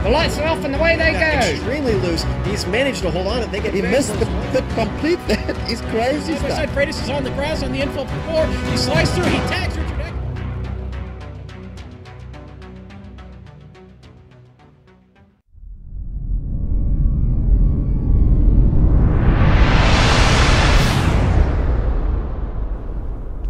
The lights are off and away they go. Extremely loose. He's managed to hold on. I think He missed the complete. That is crazy stuff. Side Freitas is on the grass on the infield floor. He slides through. He tags Richard Eck.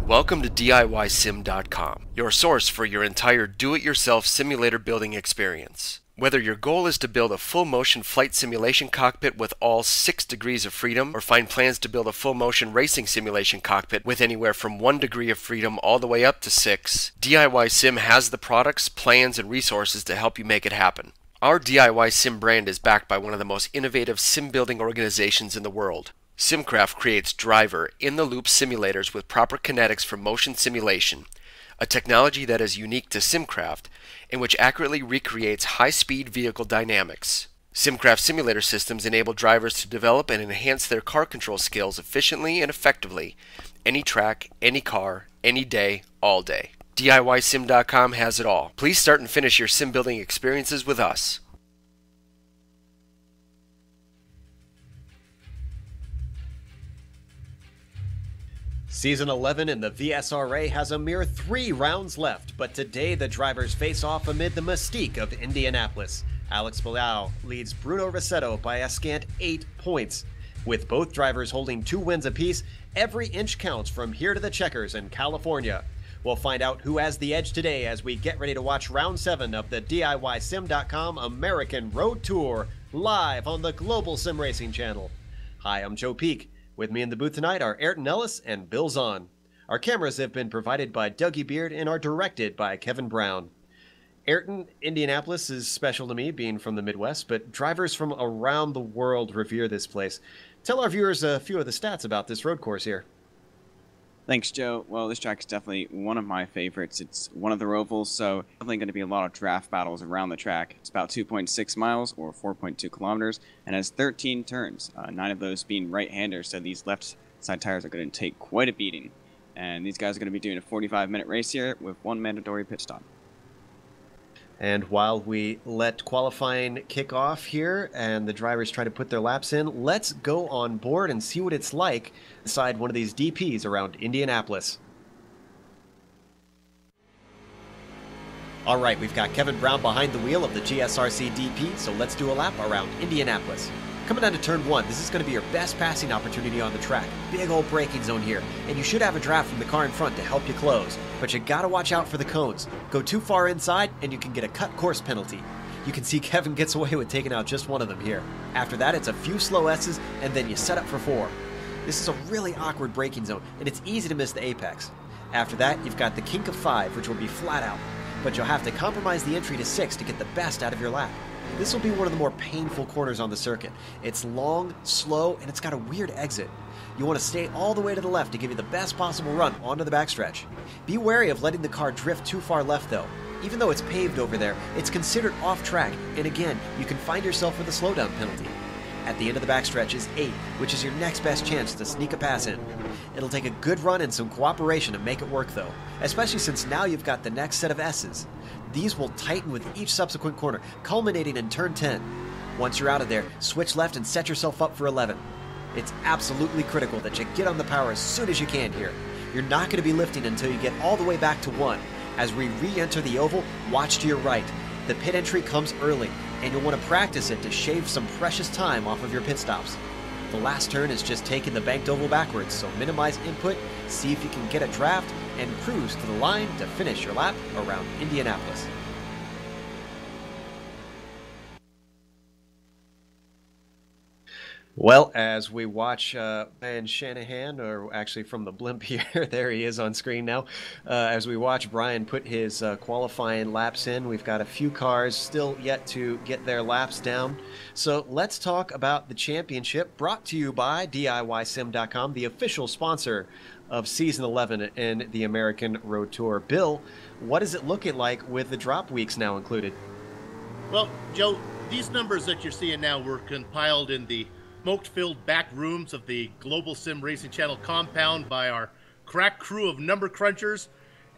Welcome to DIYSim.com, your source for your entire do-it-yourself simulator building experience. Whether your goal is to build a full-motion flight simulation cockpit with all 6 degrees of freedom, or find plans to build a full-motion racing simulation cockpit with anywhere from 1 degree of freedom all the way up to 6, DIY Sim has the products, plans, and resources to help you make it happen. Our DIY Sim brand is backed by one of the most innovative sim-building organizations in the world. Simcraft creates driver, in-the-loop simulators with proper kinetics for motion simulation, a technology that is unique to Simcraft and which accurately recreates high-speed vehicle dynamics. Simcraft simulator systems enable drivers to develop and enhance their car control skills efficiently and effectively, any track, any car, any day, all day. DIYSim.com has it all. Please start and finish your sim building experiences with us. Season 11 in the VSRA has a mere 3 rounds left, but today the drivers face off amid the mystique of Indianapolis. Alex Palau leads Bruno Rossetto by a scant 8 points. With both drivers holding 2 wins apiece, every inch counts from here to the checkers in California. We'll find out who has the edge today as we get ready to watch round 7 of the DIYSim.com American Road Tour live on the Global Sim Racing channel. Hi, I'm Joe Peak. With me in the booth tonight are Ayrton Ellis and Bill Zahn. Our cameras have been provided by Dougie Beard and are directed by Kevin Brown. Ayrton, Indianapolis is special to me, being from the Midwest, but drivers from around the world revere this place. Tell our viewers a few of the stats about this road course here. Thanks, Joe. Well, this track is definitely one of my favorites. It's one of the ovals, so definitely going to be a lot of draft battles around the track. It's about 2.6 miles, or 4.2 kilometers, and has 13 turns, 9 of those being right-handers, so these left side tires are going to take quite a beating. And these guys are going to be doing a 45-minute race here with 1 mandatory pit stop. And while we let qualifying kick off here and the drivers try to put their laps in, let's go on board and see what it's like inside one of these DPs around Indianapolis. All right, we've got Kevin Brown behind the wheel of the GSRC DP, so let's do a lap around Indianapolis. Coming down to turn 1, this is going to be your best passing opportunity on the track. Big old braking zone here, and you should have a draft from the car in front to help you close. But you gotta watch out for the cones. Go too far inside, and you can get a cut course penalty. You can see Kevin gets away with taking out just one of them here. After that, it's a few slow S's, and then you set up for 4. This is a really awkward braking zone, and it's easy to miss the apex. After that, you've got the kink of 5, which will be flat out. But you'll have to compromise the entry to 6 to get the best out of your lap. This will be one of the more painful corners on the circuit. It's long, slow, and it's got a weird exit. You want to stay all the way to the left to give you the best possible run onto the backstretch. Be wary of letting the car drift too far left though. Even though it's paved over there, it's considered off track, and again, you can find yourself with a slowdown penalty. At the end of the backstretch is 8, which is your next best chance to sneak a pass in. It'll take a good run and some cooperation to make it work though, especially since now you've got the next set of S's. These will tighten with each subsequent corner, culminating in turn 10. Once you're out of there, switch left and set yourself up for 11. It's absolutely critical that you get on the power as soon as you can here. You're not going to be lifting until you get all the way back to 1. As we re-enter the oval, watch to your right. The pit entry comes early, and you'll want to practice it to shave some precious time off of your pit stops. The last turn is just taking the banked oval backwards, so minimize input, see if you can get a draft, and cruise to the line to finish your lap around Indianapolis. Well, as we watch Brian Shanahan, or actually from the blimp here, there he is on screen now. As we watch Brian put his qualifying laps in, we've got a few cars still yet to get their laps down. So let's talk about the championship, brought to you by DIYSim.com, the official sponsor of Season 11 in the American Road Tour. Bill, what is it looking like with the drop weeks now included? Well, Joe, these numbers that you're seeing now were compiled in the smoke-filled back rooms of the Global Sim Racing Channel compound by our crack crew of number crunchers.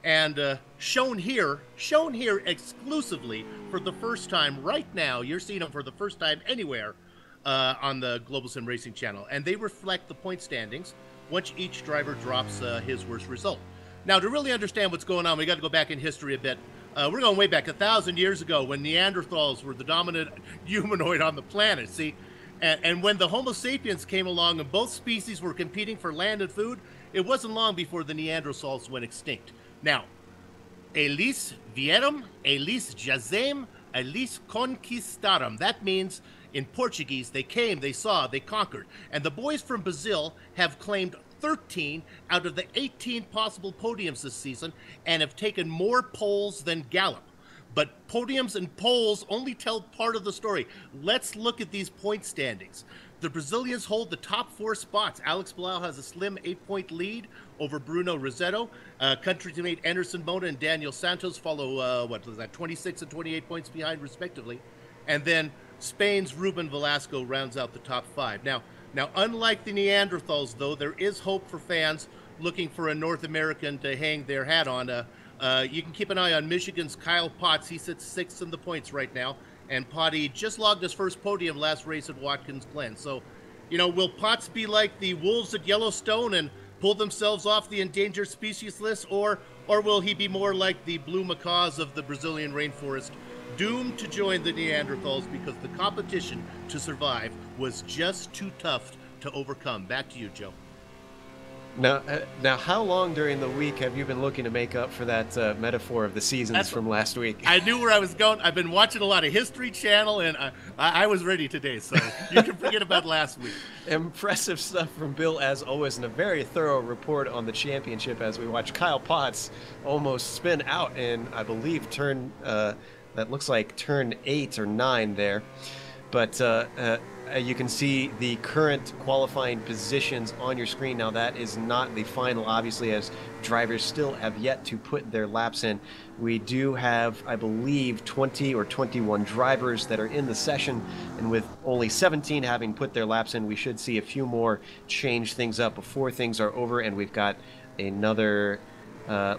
And shown here exclusively for the first time right now. You're seeing them for the first time anywhere on the Global Sim Racing channel. And they reflect the point standings once each driver drops his worst result. Now, to really understand what's going on, we got to go back in history a bit. We're going way back 1,000 years ago when Neanderthals were the dominant humanoid on the planet, see? And when the Homo sapiens came along and both species were competing for land and food, it wasn't long before the Neanderthals went extinct. Now, eles vieram, eles jazem, eles conquistaram. That means, in Portuguese, they came, they saw, they conquered. And the boys from Brazil have claimed 13 out of the 18 possible podiums this season and have taken more poles than Gallup. But podiums and poles only tell part of the story. Let's look at these point standings. The Brazilians hold the top 4 spots. Alex Bilal has a slim 8-point lead over Bruno Rossetto. Country teammate Anderson Mota and Daniel Santos follow, 26 and 28 points behind, respectively. And then Spain's Ruben Velasco rounds out the top 5. Now, unlike the Neanderthals, though, there is hope for fans looking for a North American to hang their hat on. You can keep an eye on Michigan's Kyle Potts. He sits 6th in the points right now. And Potty just logged his first podium last race at Watkins Glen. So, will Potts be like the wolves at Yellowstone and pull themselves off the endangered species list? Or will he be more like the blue macaws of the Brazilian rainforest, doomed to join the Neanderthals because the competition to survive was just too tough to overcome? Back to you, Joe. Now, how long during the week have you been looking to make up for that metaphor of the seasons from last week? I knew where I was going. I've been watching a lot of History Channel, and I was ready today, so you can forget about last week. Impressive stuff from Bill, as always, and a very thorough report on the championship as we watch Kyle Potts almost spin out in, I believe, turn, that looks like turn 8 or 9 there. But you can see the current qualifying positions on your screen. Now, that is not the final, obviously, as drivers still have yet to put their laps in. We do have, I believe, 20 or 21 drivers that are in the session, and with only 17 having put their laps in, we should see a few more change things up before things are over, and we've got another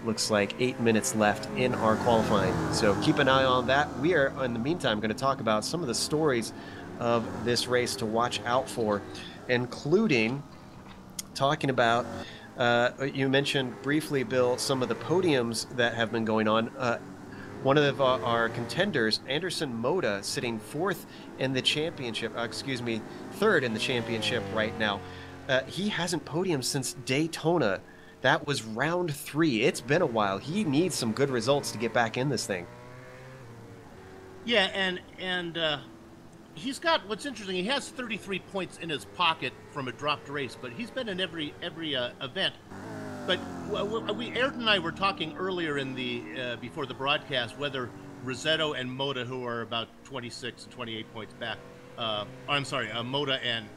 looks like 8 minutes left in our qualifying. So keep an eye on that. We are, in the meantime, going to talk about some of the stories of this race to watch out for, including talking about, you mentioned briefly, Bill, some of the podiums that have been going on. One of our contenders, Anderson Mota, sitting 4th in the championship, 3rd in the championship right now. He hasn't podiumed since Daytona. That was round 3. It's been a while. He needs some good results to get back in this thing. Yeah, and he's got, what's interesting, he has 33 points in his pocket from a dropped race, but he's been in every event. But Ayrton and I were talking earlier in the before the broadcast whether Rossetto and Mota, who are about 26 and 28 points back, Mota and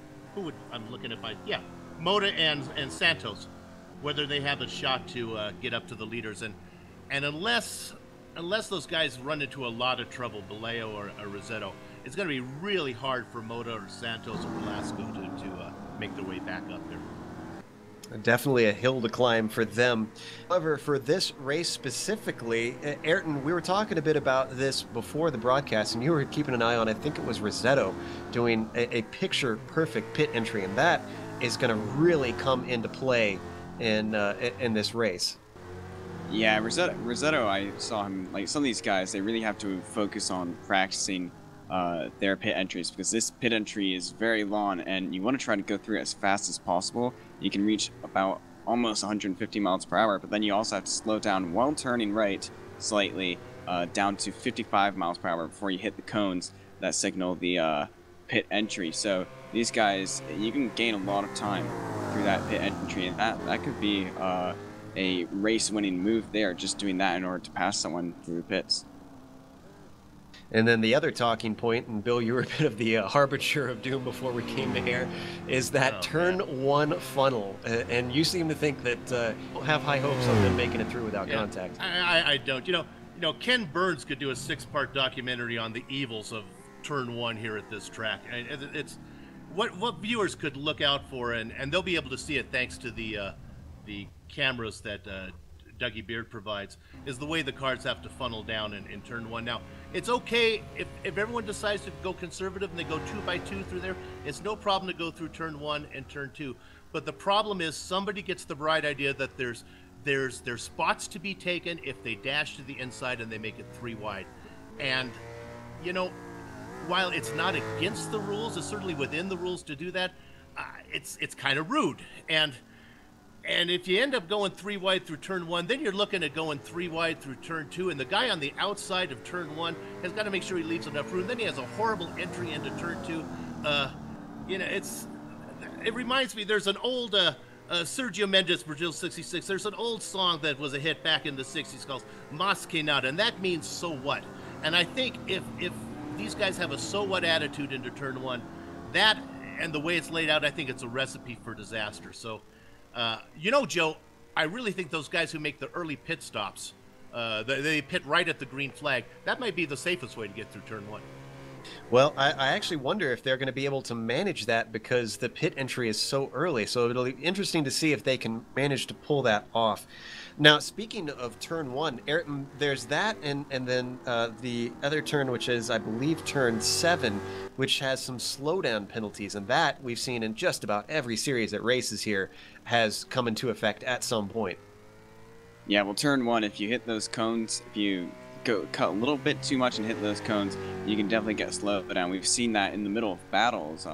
Mota and Santos, whether they have a shot to get up to the leaders. And unless those guys run into a lot of trouble, Vallejo or Rossetto, it's going to be really hard for Mota or Santos or Velasco to make their way back up there. Definitely a hill to climb for them. However, for this race specifically, Ayrton, we were talking a bit about this before the broadcast, and you were keeping an eye on, I think it was Rossetto, doing a picture-perfect pit entry, and that is going to really come into play in this race. Yeah, Rossetto, I saw him, like some of these guys, they really have to focus on practicing their pit entries, because this pit entry is very long and you want to try to go through it as fast as possible. You can reach about almost 150 miles per hour, but then you also have to slow down while turning right slightly down to 55 miles per hour before you hit the cones that signal the pit entry. So these guys, you can gain a lot of time through that pit entry, and that could be a race-winning move there, just doing that in order to pass someone through the pits. And then the other talking point, and Bill, you were a bit of the harbinger of doom before we came to air, is that turn 1 funnel. And you seem to think that you'll have high hopes of them making it through without contact. I don't. You know, Ken Burns could do a 6-part documentary on the evils of turn 1 here at this track. It's what viewers could look out for, and they'll be able to see it thanks to the cameras that Dougie Beard provides, is the way the cars have to funnel down in turn one. Now, it's okay if everyone decides to go conservative and they go 2x2 through there, it's no problem to go through turn one and turn two. But the problem is somebody gets the bright idea that there's spots to be taken if they dash to the inside and they make it 3 wide. And, you know, while it's not against the rules, it's certainly within the rules to do that, it's kind of rude. And if you end up going 3 wide through turn one, then you're looking at going 3 wide through turn two, and the guy on the outside of turn one has got to make sure he leaves enough room. Then he has a horrible entry into turn two. You know, it reminds me, there's an old Sergio Mendes, Brazil 66, there's an old song that was a hit back in the 60s called Mas Que Nada, and that means so what. And I think if these guys have a so what attitude into turn one, that and the way it's laid out, I think it's a recipe for disaster. So, you know, Joe, I really think those guys who make the early pit stops, they pit right at the green flag, that might be the safest way to get through turn one. Well, I actually wonder if they're going to be able to manage that because the pit entry is so early. So it'll be interesting to see if they can manage to pull that off. Now, speaking of turn one, there's that and then the other turn, which is, I believe, turn 7, which has some slowdown penalties. And that we've seen in just about every series that races here has come into effect at some point. Yeah, well, turn one, if you hit those cones, if you cut a little bit too much and hit those cones, you can definitely get slowed down. We've seen that in the middle of battles,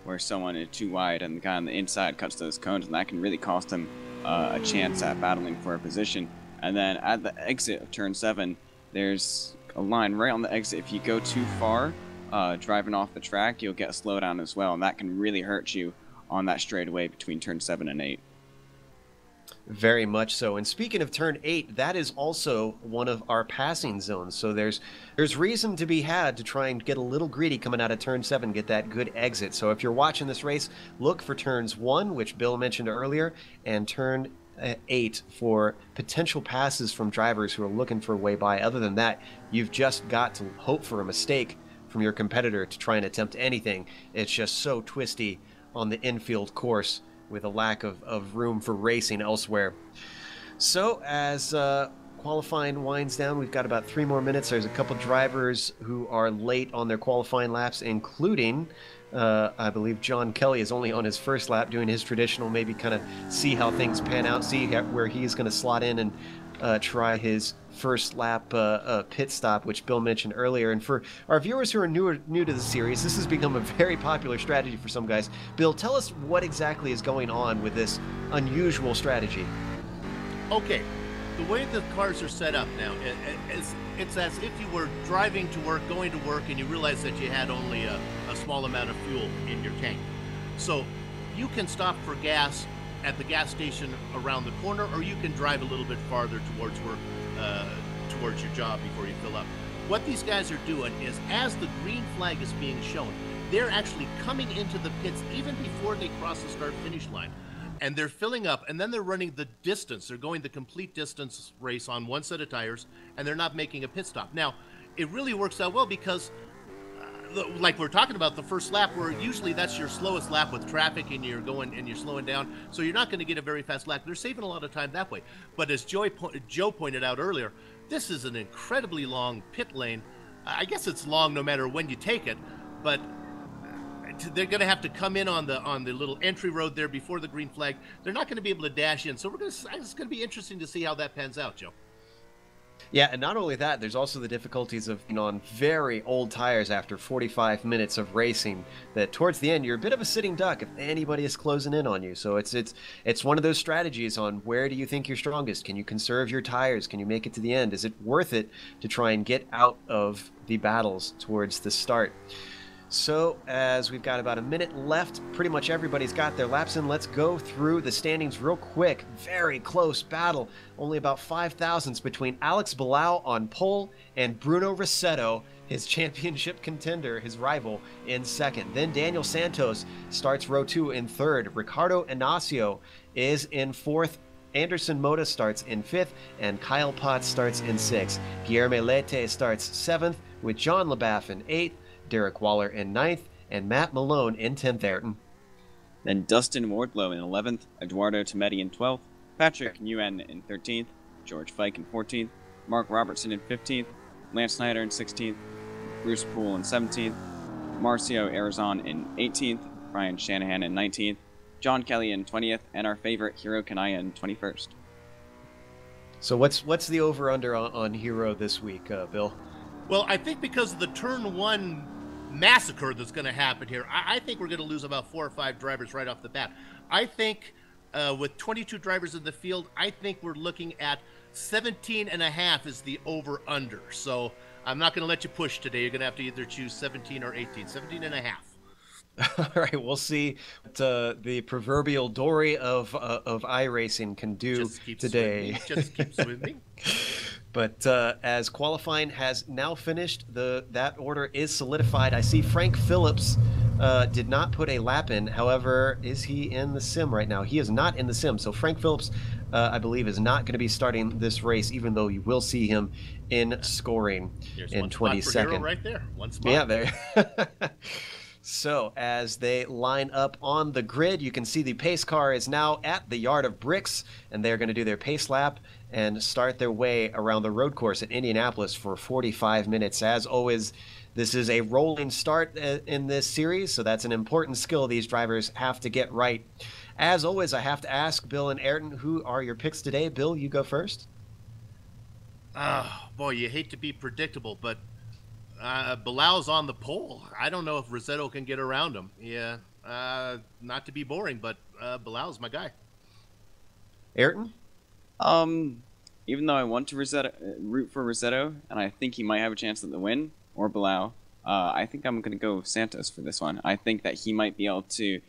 where someone is too wide and the guy on the inside cuts those cones, and that can really cost him a chance at battling for a position. And then at the exit of turn 7, there's a line right on the exit. If you go too far driving off the track, you'll get a slowdown as well, and that can really hurt you on that straightaway between turn 7 and 8. Very much so. And speaking of turn 8, that is also one of our passing zones. So there's reason to be had to try and get a little greedy coming out of turn 7, get that good exit. So if you're watching this race, look for turns 1, which Bill mentioned earlier, and turn 8 for potential passes from drivers who are looking for a way by. Other than that, you've just got to hope for a mistake from your competitor to try and attempt anything. It's just so twisty on the infield course, with a lack of room for racing elsewhere. So as qualifying winds down, we've got about 3 more minutes. There's a couple drivers who are late on their qualifying laps, including, I believe John Kelly is only on his first lap doing his traditional, maybe kind of see how things pan out, see where he's going to slot in and try his first lap pit stop, which Bill mentioned earlier. And for our viewers who are new to the series, this has become a very popular strategy for some guys. Bill, tell us what exactly is going on with this unusual strategy. Okay, the way the cars are set up now, it's as if you were driving to work, going to work, and you realize that you had only a small amount of fuel in your tank. So you can stop for gas at the gas station around the corner, or you can drive a little bit farther towards work, towards your job before you fill up. What these guys are doing is, as the green flag is being shown, they're actually coming into the pits even before they cross the start-finish line. And they're filling up, and then they're running the distance. They're going the complete distance race on one set of tires, and they're not making a pit stop. Now, it really works out well because like we're talking about the first lap, where usually that's your slowest lap with traffic and you're going and you're slowing down, so you're not going to get a very fast lap. They're saving a lot of time that way. But as Joe pointed out earlier, this is an incredibly long pit lane. I guess it's long no matter when you take it, but they're going to have to come in on the little entry road there before the green flag. They're not going to be able to dash in, so it's going to be interesting to see how that pans out, Joe. Yeah, and not only that, there's also the difficulties of, on very old tires after 45 minutes of racing, that towards the end you're a bit of a sitting duck if anybody is closing in on you. So it's one of those strategies on where do you think you're strongest? Can you conserve your tires? Can you make it to the end? Is it worth it to try and get out of the battles towards the start? So, as we've got about a minute left, pretty much everybody's got their laps in. Let's go through the standings real quick. Very close battle. Only about 5 thousandths between Alex Bilal on pole and Bruno Rossetto, his championship contender, his rival, in second. Then Daniel Santos starts row 2 in third. Ricardo Inacio is in fourth. Anderson Moda starts in 5th, and Kyle Potts starts in 6th. Guilherme Leite starts 7th, with John LeBaff in 8th. Derek Waller in 9th, and Matt Malone in 10th, Ayrton. Then Dustin Wardlow in 11th, Eduardo Tometi in 12th, Patrick Nguyen in 13th, George Fike in 14th, Mark Robertson in 15th, Lance Snyder in 16th, Bruce Poole in 17th, Marcio Arizon in 18th, Brian Shanahan in 19th, John Kelly in 20th, and our favorite Hiro Kanaya in 21st. So what's the over-under on Hero this week, Bill? Well, I think because of the turn one massacre that's going to happen here, I think we're going to lose about 4 or 5 drivers right off the bat. I think with 22 drivers in the field, I think we're looking at 17.5 is the over-under. So I'm not going to let you push today. You're going to have to either choose 17 or 18. 17.5. All right, we'll see what the proverbial dory of iRacing can do today. Just keep swimming. But as qualifying has now finished, that order is solidified. I see Frank Phillips did not put a lap in. However, is he in the sim right now? He is not in the sim. So Frank Phillips, I believe, is not going to be starting this race, even though you will see him in scoring. Here's in 22nd. Right there. One spot. Yeah, there. So as they line up on the grid, you can see the pace car is now at the Yard of Bricks, and they're going to do their pace lap and start their way around the road course at Indianapolis for 45 minutes. As always, this is a rolling start in this series, so that's an important skill these drivers have to get right. As always, I have to ask Bill and Ayrton, who are your picks today? Bill, you go first. Oh, boy, you hate to be predictable, but Bilal's on the pole. I don't know if Rossetto can get around him. Yeah, not to be boring, but Bilal's my guy. Ayrton? Even though I want to root for Rossetto, and I think he might have a chance at the win, or Bilal, I think I'm going to go Santos for this one. I think that he might be able to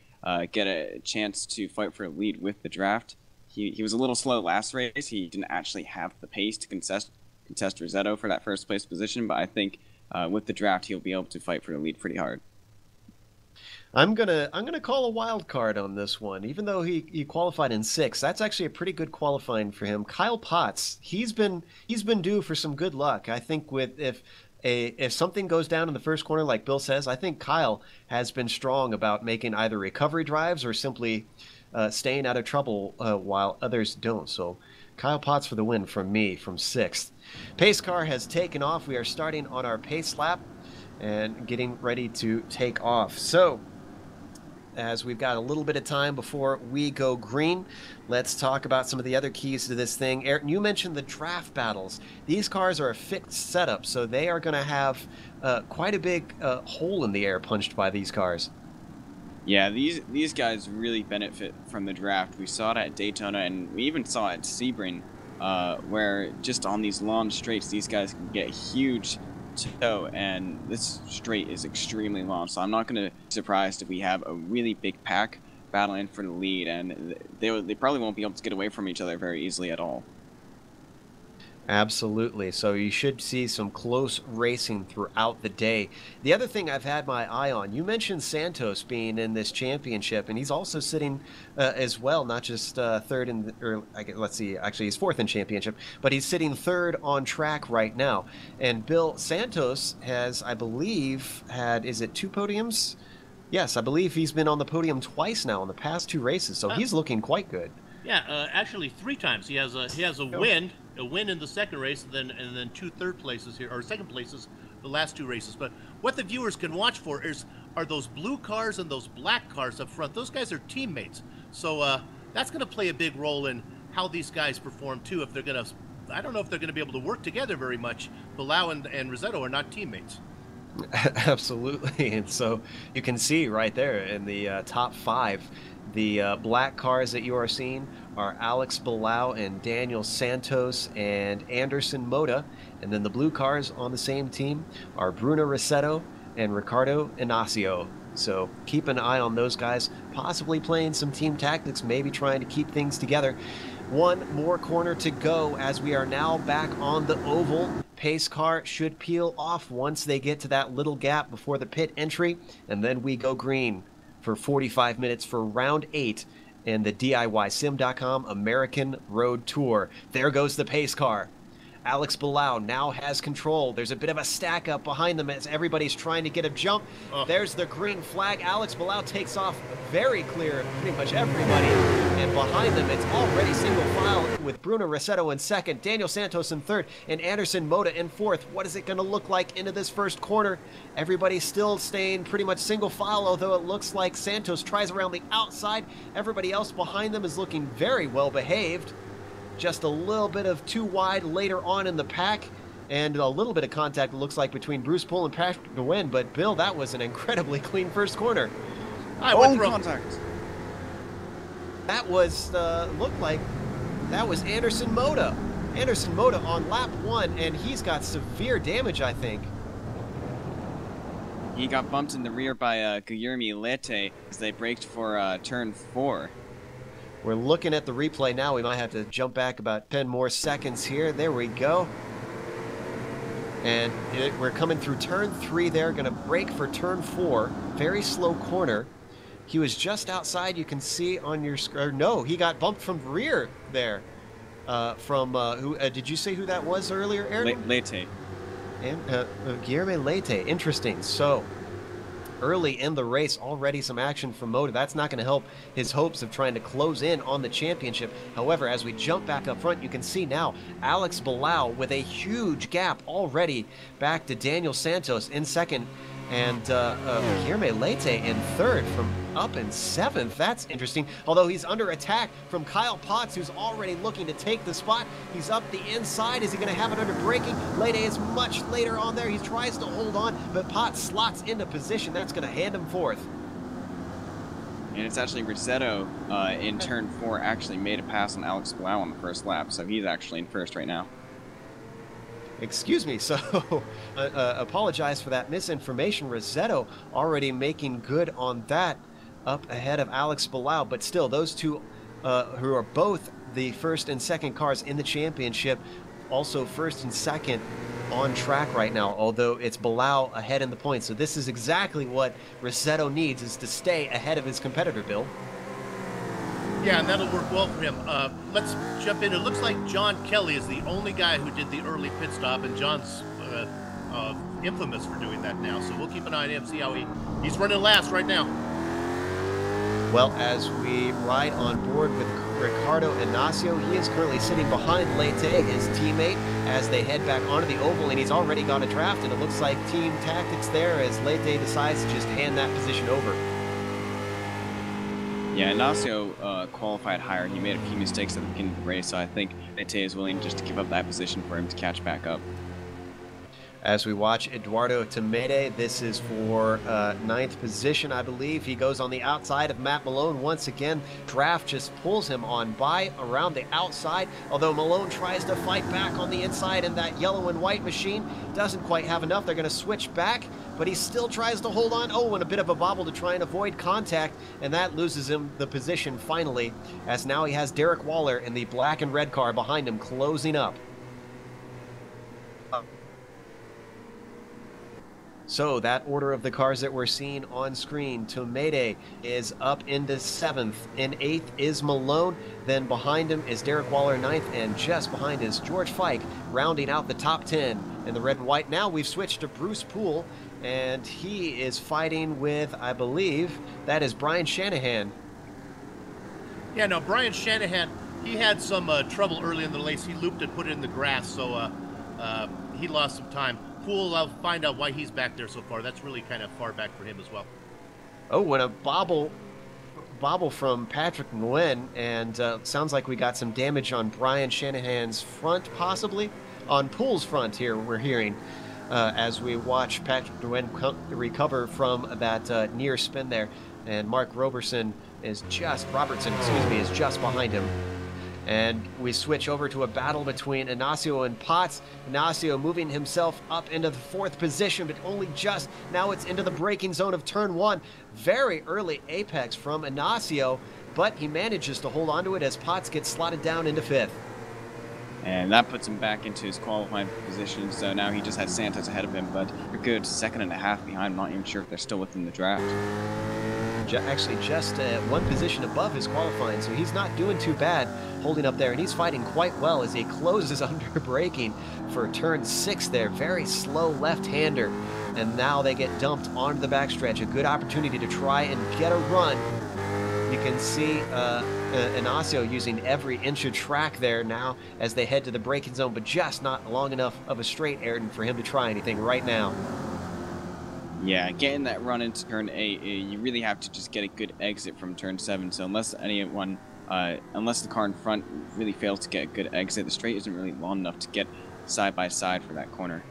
get a chance to fight for a lead with the draft. He was a little slow last race. He didn't actually have the pace to contest Rossetto for that first place position, but I think with the draft, he'll be able to fight for the lead pretty hard. I'm gonna call a wild card on this one. Even though he qualified in 6th, that's actually a pretty good qualifying for him. Kyle Potts, he's been due for some good luck. I think if something goes down in the first corner, like Bill says, I think Kyle has been strong about making either recovery drives or simply staying out of trouble while others don't. So Kyle Potts for the win from me from 6th. Pace car has taken off. We are starting on our pace lap and getting ready to take off. So as we've got a little bit of time before we go green, let's talk about some of the other keys to this thing. Ayrton, you mentioned the draft battles. These cars are a fixed setup, so they are going to have quite a big hole in the air punched by these cars. Yeah, these guys really benefit from the draft. We saw it at Daytona, and we even saw it at Sebring, where just on these long straights, these guys can get huge toe, and this straight is extremely long. So I'm not going to be surprised if we have a really big pack battling for the lead, and they probably won't be able to get away from each other very easily at all. Absolutely. So you should see some close racing throughout the day. The other thing I've had my eye on, you mentioned Santos being in this championship, and he's also sitting as well, not just third in, let's see, actually he's 4th in championship, but he's sitting 3rd on track right now. And Bill, Santos has, I believe, had, is it 2 podiums? Yes, I believe he's been on the podium twice now in the past 2 races, so he's looking quite good. Yeah, actually 3 times. He has a win in the second race, and then 2 third places here, or second places the last 2 races. But what the viewers can watch for are those blue cars and those black cars up front. Those guys are teammates, so that's going to play a big role in how these guys perform too. If they're going to, I don't know if they're going to be able to work together very much. Bilal and Rossetto are not teammates. Absolutely, and so you can see right there in the top 5. The black cars that you are seeing are Alex Bilal and Daniel Santos and Anderson Moda. And then the blue cars on the same team are Bruno Rossetto and Ricardo Inacio. So keep an eye on those guys, possibly playing some team tactics, maybe trying to keep things together. One more corner to go as we are now back on the oval. Pace car should peel off once they get to that little gap before the pit entry, and then we go green for 45 minutes for round 8 in the DIYSim.com American Road Tour. There goes the pace car Alex Bilal now has control. There's a bit of a stack up behind them as everybody's trying to get a jump. There's the green flag. Alex Bilal takes off very clear of pretty much everybody. And behind them, it's already single file with Bruno Rossetto in second, Daniel Santos in third, and Anderson Moda in fourth. What is it going to look like into this first corner? Everybody's still staying pretty much single file, although it looks like Santos tries around the outside. Everybody else behind them is looking very well behaved. Just a little bit of too wide later on in the pack, and a little bit of contact, it looks like, between Bruce Poole and Patrick Nguyen. But Bill, that was an incredibly clean first corner. I went through contact. That was, looked like, that was Anderson Moda. Anderson Moda on lap 1, and he's got severe damage, I think. He got bumped in the rear by Guillermo Lete as they braked for turn 4. We're looking at the replay now. We might have to jump back about 10 more seconds here. There we go. And we're coming through turn 3 there. Going to brake for turn 4. Very slow corner. He was just outside. You can see on your screen. No, he got bumped from rear there. Who did you say who that was earlier, Aaron? Lete. And Guillermo Lete. Interesting. So early in the race, already some action from Moda. That's not going to help his hopes of trying to close in on the championship. However, as we jump back up front, you can see now Alex Bilal with a huge gap already back to Daniel Santos in second, and Guillermo Lete in third from up in seventh. That's interesting, although he's under attack from Kyle Potts, who's already looking to take the spot. He's up the inside. Is he going to have it under braking? Lete is much later on there. He tries to hold on, but Potts slots into position. That's going to hand him fourth. And it's actually Rossetto in turn 4 actually made a pass on Alex Bilal on the first lap, so he's actually in first right now. Excuse me, so apologize for that misinformation. Rossetto already making good on that, up ahead of Alex Bilal, but still those two who are both the first and second cars in the championship, also first and second on track right now, although it's Bilal ahead in the points. So this is exactly what Rossetto needs, is to stay ahead of his competitor, Bill. Yeah, and that'll work well for him. Let's jump in. It looks like John Kelly is the only guy who did the early pit stop, and John's infamous for doing that now. So we'll keep an eye on him, see how he's running last right now. Well, as we ride on board with Ricardo Ignacio, he is currently sitting behind Lete, his teammate, as they head back onto the oval, and he's already got a draft, and it looks like team tactics there as Lete decides to just hand that position over. Yeah, Ignacio qualified higher. He made a few mistakes at the beginning of the race, so I think Lete is willing just to give up that position for him to catch back up. As we watch Eduardo Tomede, this is for 9th position, I believe. He goes on the outside of Matt Malone once again. Draft just pulls him on by around the outside, although Malone tries to fight back on the inside, and that yellow and white machine doesn't quite have enough. They're going to switch back, but he still tries to hold on. Oh, and a bit of a bobble to try and avoid contact, and that loses him the position finally, as now he has Derek Waller in the black and red car behind him closing up. So that order of the cars that we're seeing on screen, Tomede is up into 7th. In 8th is Malone. Then behind him is Derek Waller 9th. And just behind is George Fike, rounding out the top 10 in the red and white. Now we've switched to Bruce Poole, and he is fighting with, I believe, that is Brian Shanahan. Yeah, no, Brian Shanahan, he had some trouble early in the race. He looped and put it in the grass, so he lost some time. Poole, I'll find out why he's back there so far. That's really kind of far back for him as well. Oh, and a bobble from Patrick Nguyen, and sounds like we got some damage on Brian Shanahan's front, possibly on Poole's front here. We're hearing as we watch Patrick Nguyen recover from that near spin there, and Mark Robertson is just behind him. And we switch over to a battle between Ignacio and Potts. Ignacio moving himself up into the 4th position, but only just. Now it's into the braking zone of turn 1. Very early apex from Ignacio, but he manages to hold on to it as Potts gets slotted down into 5th. And that puts him back into his qualifying position, so now he just has Santos ahead of him, but a good 2.5 seconds behind. I'm not even sure if they're still within the draft. actually just one position above his qualifying, so he's not doing too bad holding up there, and he's fighting quite well as he closes under braking for turn 6 there. Very slow left-hander, and now they get dumped onto the backstretch. A good opportunity to try and get a run. You can see Inacio using every inch of track there now as they head to the braking zone, but just not long enough of a straight, Ayrton, for him to try anything right now. Yeah, getting that run into turn 8, you really have to just get a good exit from turn 7. So unless the car in front really fails to get a good exit, the straight isn't really long enough to get side by side for that corner.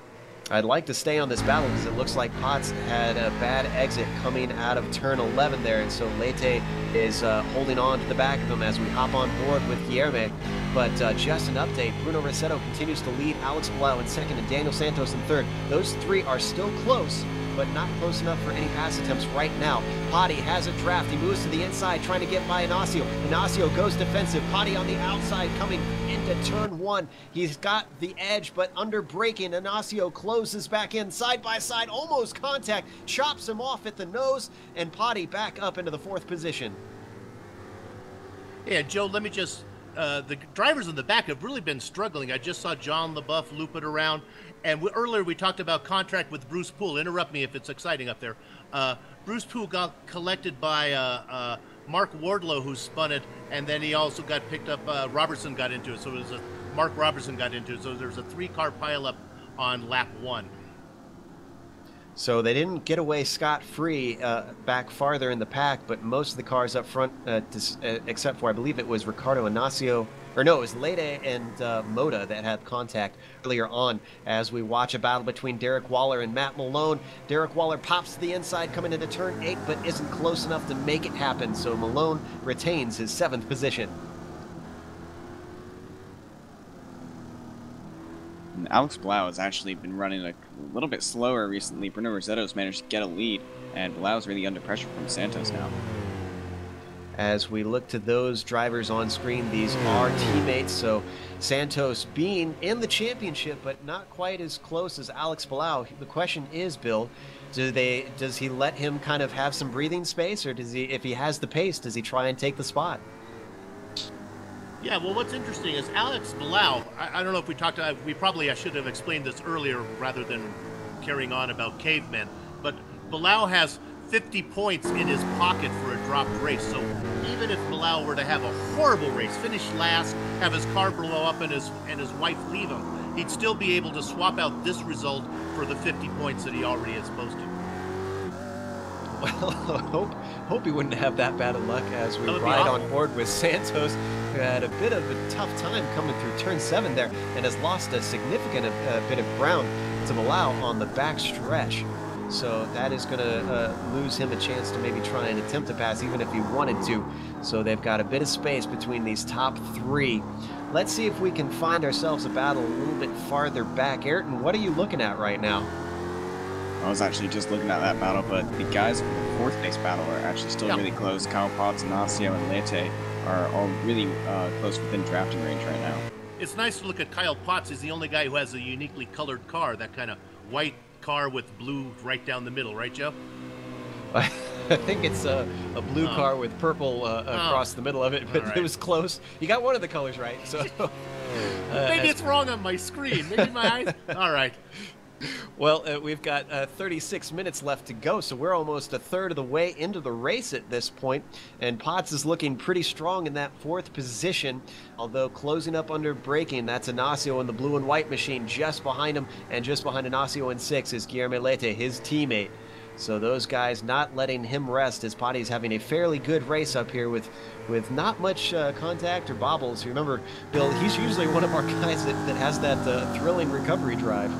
I'd like to stay on this battle because it looks like Potts had a bad exit coming out of turn 11 there, and so Lete is holding on to the back of him as we hop on board with Guilherme. But just an update, Bruno Rossetto continues to lead, Alex Palau in second, and Daniel Santos in third. Those three are still close, but not close enough for any pass attempts right now. Potty has a draft. He moves to the inside, trying to get by Inacio. Inacio goes defensive. Potty on the outside, coming into turn 1. He's got the edge, but under braking, Inacio closes back in, side by side, almost contact, chops him off at the nose, and Potty back up into the 4th position. Yeah, Joe, let me just... the drivers in the back have really been struggling. I just saw John LaBeouf loop it around. And earlier we talked about contract with Bruce Poole. Interrupt me if it's exciting up there. Bruce Poole got collected by Mark Wardlow, who spun it, and then he also got picked up. Robertson got into it, so it was Mark Robertson got into it. So there's a 3-car pileup on lap 1. So they didn't get away scot-free back farther in the pack, but most of the cars up front, except for I believe it was Ricardo Inacio, or no, it was Lede and Moda that had contact earlier on as we watch a battle between Derek Waller and Matt Malone. Derek Waller pops to the inside coming into turn 8, but isn't close enough to make it happen, so Malone retains his 7th position. And Alex Blau has actually been running a little bit slower recently. Bruno Rossetto's managed to get a lead, and Blau's really under pressure from Santos now. As we look to those drivers on screen, these are teammates, so Santos being in the championship, but not quite as close as Alex Palau. The question is, Bill, does he let him kind of have some breathing space, or does he, if he has the pace, does he try and take the spot? Yeah, well, what's interesting is Alex Palau, I don't know if we talked about, I should have explained this earlier rather than carrying on about cavemen, but Palau has 50 points in his pocket for a dropped race. So even if Palau were to have a horrible race, finish last, have his car blow up and his wife leave him, he'd still be able to swap out this result for the 50 points that he already has posted. Well, hope he wouldn't have that bad of luck as we ride on board with Santos, who had a bit of a tough time coming through turn 7 there and has lost a significant bit of ground to Palau on the back stretch. So that is going to lose him a chance to maybe try and attempt to pass, even if he wanted to. So they've got a bit of space between these top 3. Let's see if we can find ourselves a battle a little bit farther back. Ayrton, what are you looking at right now? I was actually just looking at that battle, but the guys from the 4th place battle are actually still really close. Kyle Potts, Inacio, and Lete are all really close within drafting range right now. It's nice to look at Kyle Potts. He's the only guy who has a uniquely colored car, that kind of white car with blue right down the middle, right, Joe? I think it's a blue car with purple across the middle of it, but it was close. You got one of the colors right, so... Maybe it's wrong on my screen. Maybe my eyes... All right. Well, we've got 36 minutes left to go, so we're almost a third of the way into the race at this point, and Potts is looking pretty strong in that 4th position, although closing up under braking. That's Inacio in the blue and white machine just behind him, and just behind Inacio in 6 is Guilherme Lete, his teammate. So those guys not letting him rest as Potty's having a fairly good race up here with not much contact or bobbles. Remember, Bill, he's usually one of our guys that has that thrilling recovery drive.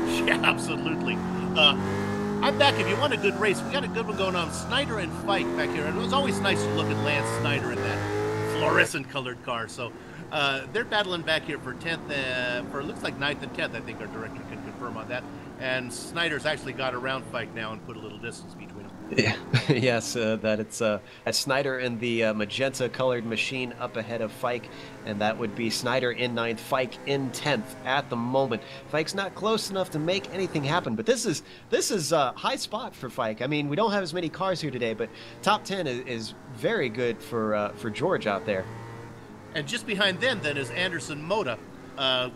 Yeah, absolutely. I'm back. If you want a good race, we got a good one going on. Snyder and Fike back here. And it was always nice to look at Lance Snyder in that fluorescent colored car. So they're battling back here for 10th, for it looks like 9th and 10th. I think our director can confirm on that. And Snyder's actually got around Fike now and put a little distance between them. Yeah. Yes, that it's at Snyder in the magenta-colored machine up ahead of Fike, and that would be Snyder in ninth, Fike in 10th at the moment. Fike's not close enough to make anything happen, but this is a high spot for Fike. I mean, we don't have as many cars here today, but top 10 is very good for George out there. And just behind them then is Anderson Moda,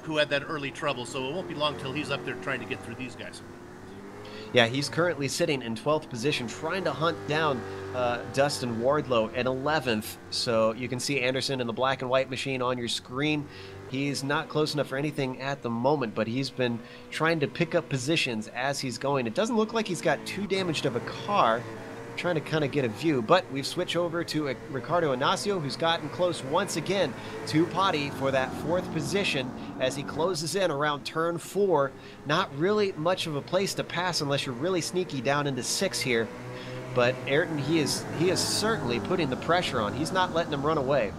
who had that early trouble, so it won't be long till he's up there trying to get through these guys. Yeah, he's currently sitting in 12th position, trying to hunt down Dustin Wardlow at 11th. So you can see Anderson in the black and white machine on your screen. He's not close enough for anything at the moment, but he's been trying to pick up positions as he's going. It doesn't look like he's got too damaged of a car. Trying to kind of get a view, but we've switched over to Ricardo Inacio, who's gotten close once again to Potty for that 4th position as he closes in around turn 4. Not really much of a place to pass unless you're really sneaky down into 6 here, but Ayrton, he is certainly putting the pressure on. He's not letting him run away.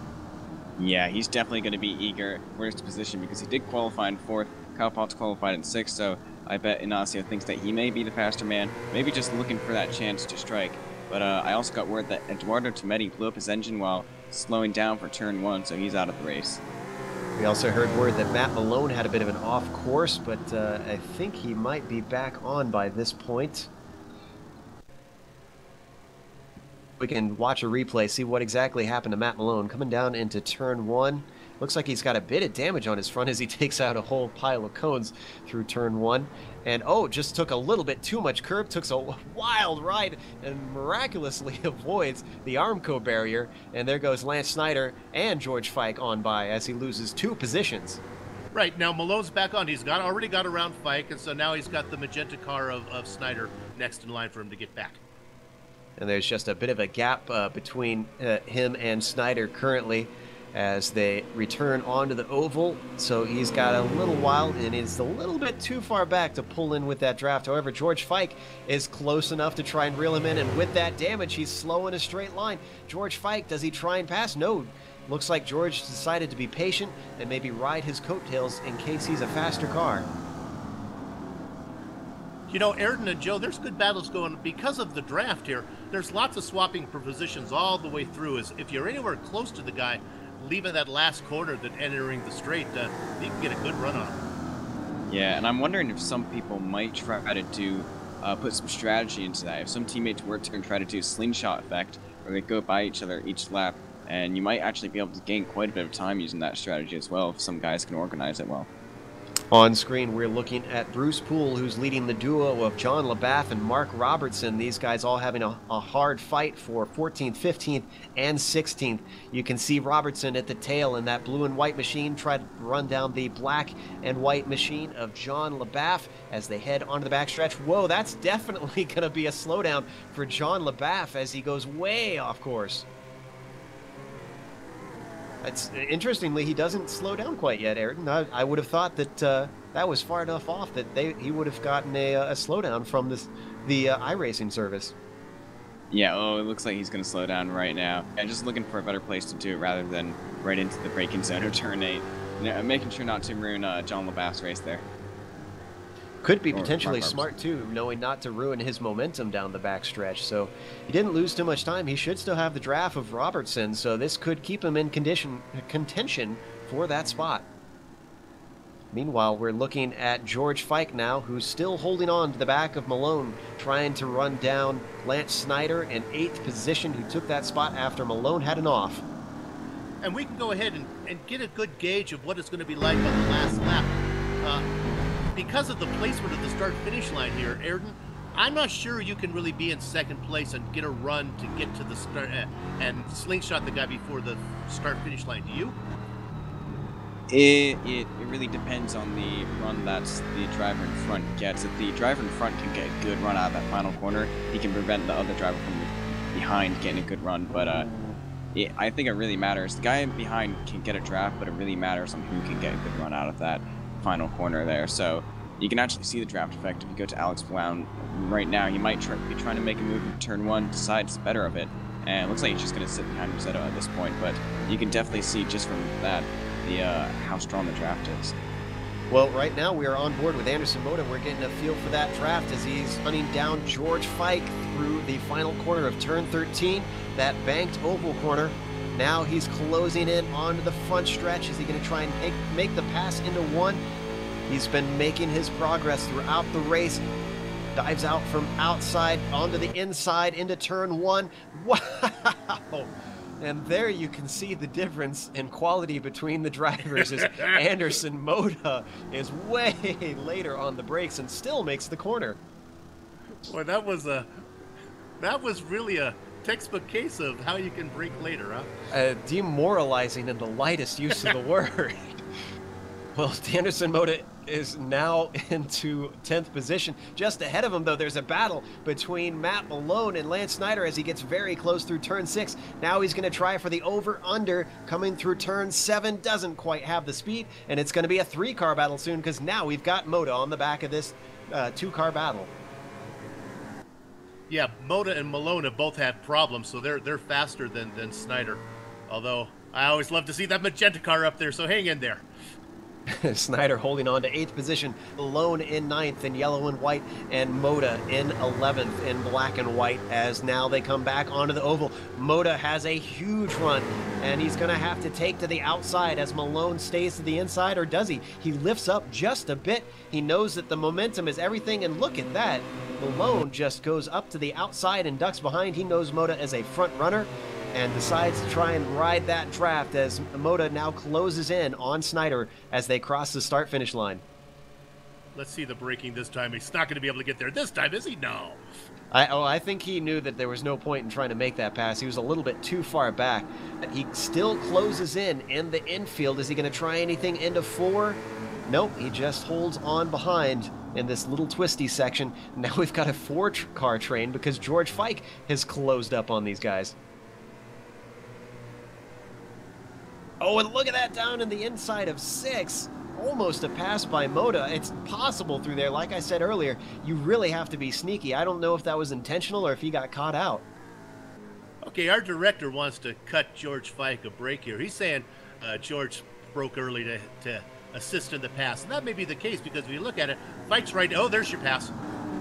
Yeah, he's definitely going to be eager for his position because he did qualify in 4th. Kyle Potts qualified in 6th, so I bet Inacio thinks that he may be the faster man, maybe just looking for that chance to strike. But I also got word that Eduardo Tometti blew up his engine while slowing down for turn 1, so he's out of the race. We also heard word that Matt Malone had a bit of an off course, but I think he might be back on by this point. We can watch a replay, see what exactly happened to Matt Malone. Coming down into turn 1. Looks like he's got a bit of damage on his front as he takes out a whole pile of cones through turn 1. And just took a little bit too much curb, took a wild ride, and miraculously avoids the Armco barrier. And there goes Lance Snyder and George Fike on by as he loses 2 positions. Right, now Malone's back on. He's already got around Fike, and so now he's got the magenta car of Snyder next in line for him to get back. And there's just a bit of a gap between him and Snyder currently as they return onto the oval. So he's got a little while and is a little bit too far back to pull in with that draft. However, George Fike is close enough to try and reel him in, and with that damage, he's slow in a straight line. George Fike, does he try and pass? No. Looks like George decided to be patient and maybe ride his coattails in case he's a faster car. You know, Ayrton and Joe, there's good battles going because of the draft here. There's lots of swapping for positions all the way through. As if you're anywhere close to the guy, leaving that last corner, that entering the straight, you can get a good run on him. Yeah, and I'm wondering if some people might try to do put some strategy into that. If some teammates were to try to do slingshot effect, where they go by each other each lap, and you might actually be able to gain quite a bit of time using that strategy as well if some guys can organize it well. On screen, we're looking at Bruce Poole, who's leading the duo of John LaBaff and Mark Robertson. These guys all having a hard fight for 14th, 15th, and 16th. You can see Robertson at the tail in that blue and white machine try to run down the black and white machine of John LaBaff as they head onto the backstretch. Whoa, that's definitely going to be a slowdown for John LaBaff as he goes way off course. It's interestingly, he doesn't slow down quite yet, Ayrton. I would have thought that that was far enough off that he would have gotten a slowdown from the iRacing service. Yeah, it looks like he's going to slow down right now. I'm just looking for a better place to do it rather than right into the braking zone of turn 8. Making sure not to ruin John LaBaff's race there. Could be potentially smart, too, knowing not to ruin his momentum down the backstretch. So he didn't lose too much time. He should still have the draft of Robertson, so this could keep him in contention for that spot. Meanwhile, we're looking at George Fike now, who's still holding on to the back of Malone, trying to run down Lance Snyder in 8th position, who took that spot after Malone had an off. And we can go ahead and get a good gauge of what it's going to be like on the last lap. Because of the placement of the start-finish line here, Ayrton, I'm not sure you can really be in second place and get a run to get to the start and slingshot the guy before the start-finish line. Do you? It really depends on the run that the driver in front gets. If the driver in front can get a good run out of that final corner, he can prevent the other driver from behind getting a good run. But I think it really matters. The guy behind can get a draft, but it really matters on who can get a good run out of that final corner there. So you can actually see the draft effect if you go to Alex Brown right now. He might be trying to make a move in turn 1, decides better of it, and it looks like he's just going to sit behind Rossetto at this point. But you can definitely see just from that how strong the draft is. Well, right now we are on board with Anderson Moda. We're getting a feel for that draft as he's hunting down George Fike through the final corner of turn 13, that banked oval corner. Now he's closing in onto the front stretch. Is he going to try and make the pass into one? He's been making his progress throughout the race. Dives out from outside onto the inside into turn 1. Wow! And there you can see the difference in quality between the drivers as Anderson Moda is way later on the brakes and still makes the corner. Boy, that was really a textbook case of how you can brake later, huh? Demoralizing in the lightest use of the word. Well, Anderson Moda is now into 10th position. Just ahead of him, though, there's a battle between Matt Malone and Lance Snyder as he gets very close through turn 6. Now he's going to try for the over-under coming through turn 7. Doesn't quite have the speed, and it's going to be a 3-car battle soon because now we've got Moda on the back of this 2-car battle. Yeah, Moda and Malone have both had problems, so they're faster than Snyder. Although I always love to see that magenta car up there, so hang in there. Snyder holding on to 8th position, Malone in 9th in yellow and white, and Moda in 11th in black and white as now they come back onto the oval. Moda has a huge run, and he's going to have to take to the outside as Malone stays to the inside, or does he? He lifts up just a bit. He knows that the momentum is everything, and look at that. Malone just goes up to the outside and ducks behind. He knows Moda as a front runner and decides to try and ride that draft as Moda now closes in on Snyder as they cross the start-finish line. Let's see the braking this time. He's not going to be able to get there this time, is he? No. I think he knew that there was no point in trying to make that pass. He was a little bit too far back. He still closes in the infield. Is he going to try anything into 4? Nope, he just holds on behind in this little twisty section. Now we've got a 4-car train because George Fike has closed up on these guys. Oh, and look at that down in the inside of 6. Almost a pass by Moda. It's possible through there. Like I said earlier, you really have to be sneaky. I don't know if that was intentional or if he got caught out. Okay, our director wants to cut George Fike a break here. He's saying George broke early to assist in the pass. And that may be the case because if you look at it, Fike's right. Oh, there's your pass.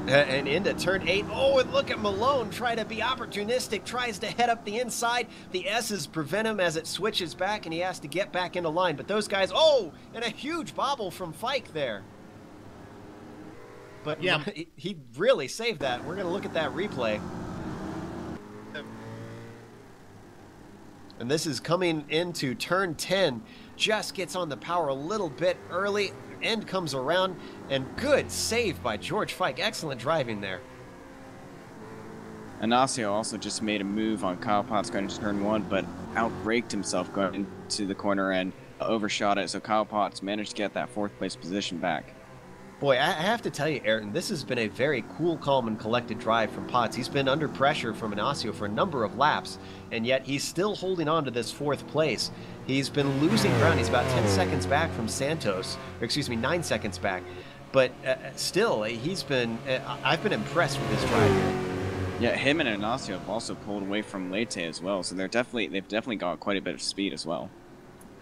And into turn 8. Oh, and look at Malone try to be opportunistic, tries to head up the inside. The S's prevent him as it switches back, and he has to get back into line. But those guys, oh, and a huge bobble from Fike there. But yeah, he really saved that. We're going to look at that replay. And this is coming into turn 10. Just gets on the power a little bit early. End comes around, and good save by George Fike. Excellent driving there. Ignacio also just made a move on Kyle Potts going into turn 1, but outbraked himself going into the corner and overshot it, so Kyle Potts managed to get that 4th place position back. Boy, I have to tell you, Ayrton, this has been a very cool, calm, and collected drive from Potts. He's been under pressure from Ignacio for a number of laps, and yet he's still holding on to this 4th place. He's been losing ground. He's about 10 seconds back from Santos, or excuse me, 9 secons back. But still, I've been impressed with his drive here. Yeah, him and Ignacio have also pulled away from Lete as well, so they've definitely got quite a bit of speed as well.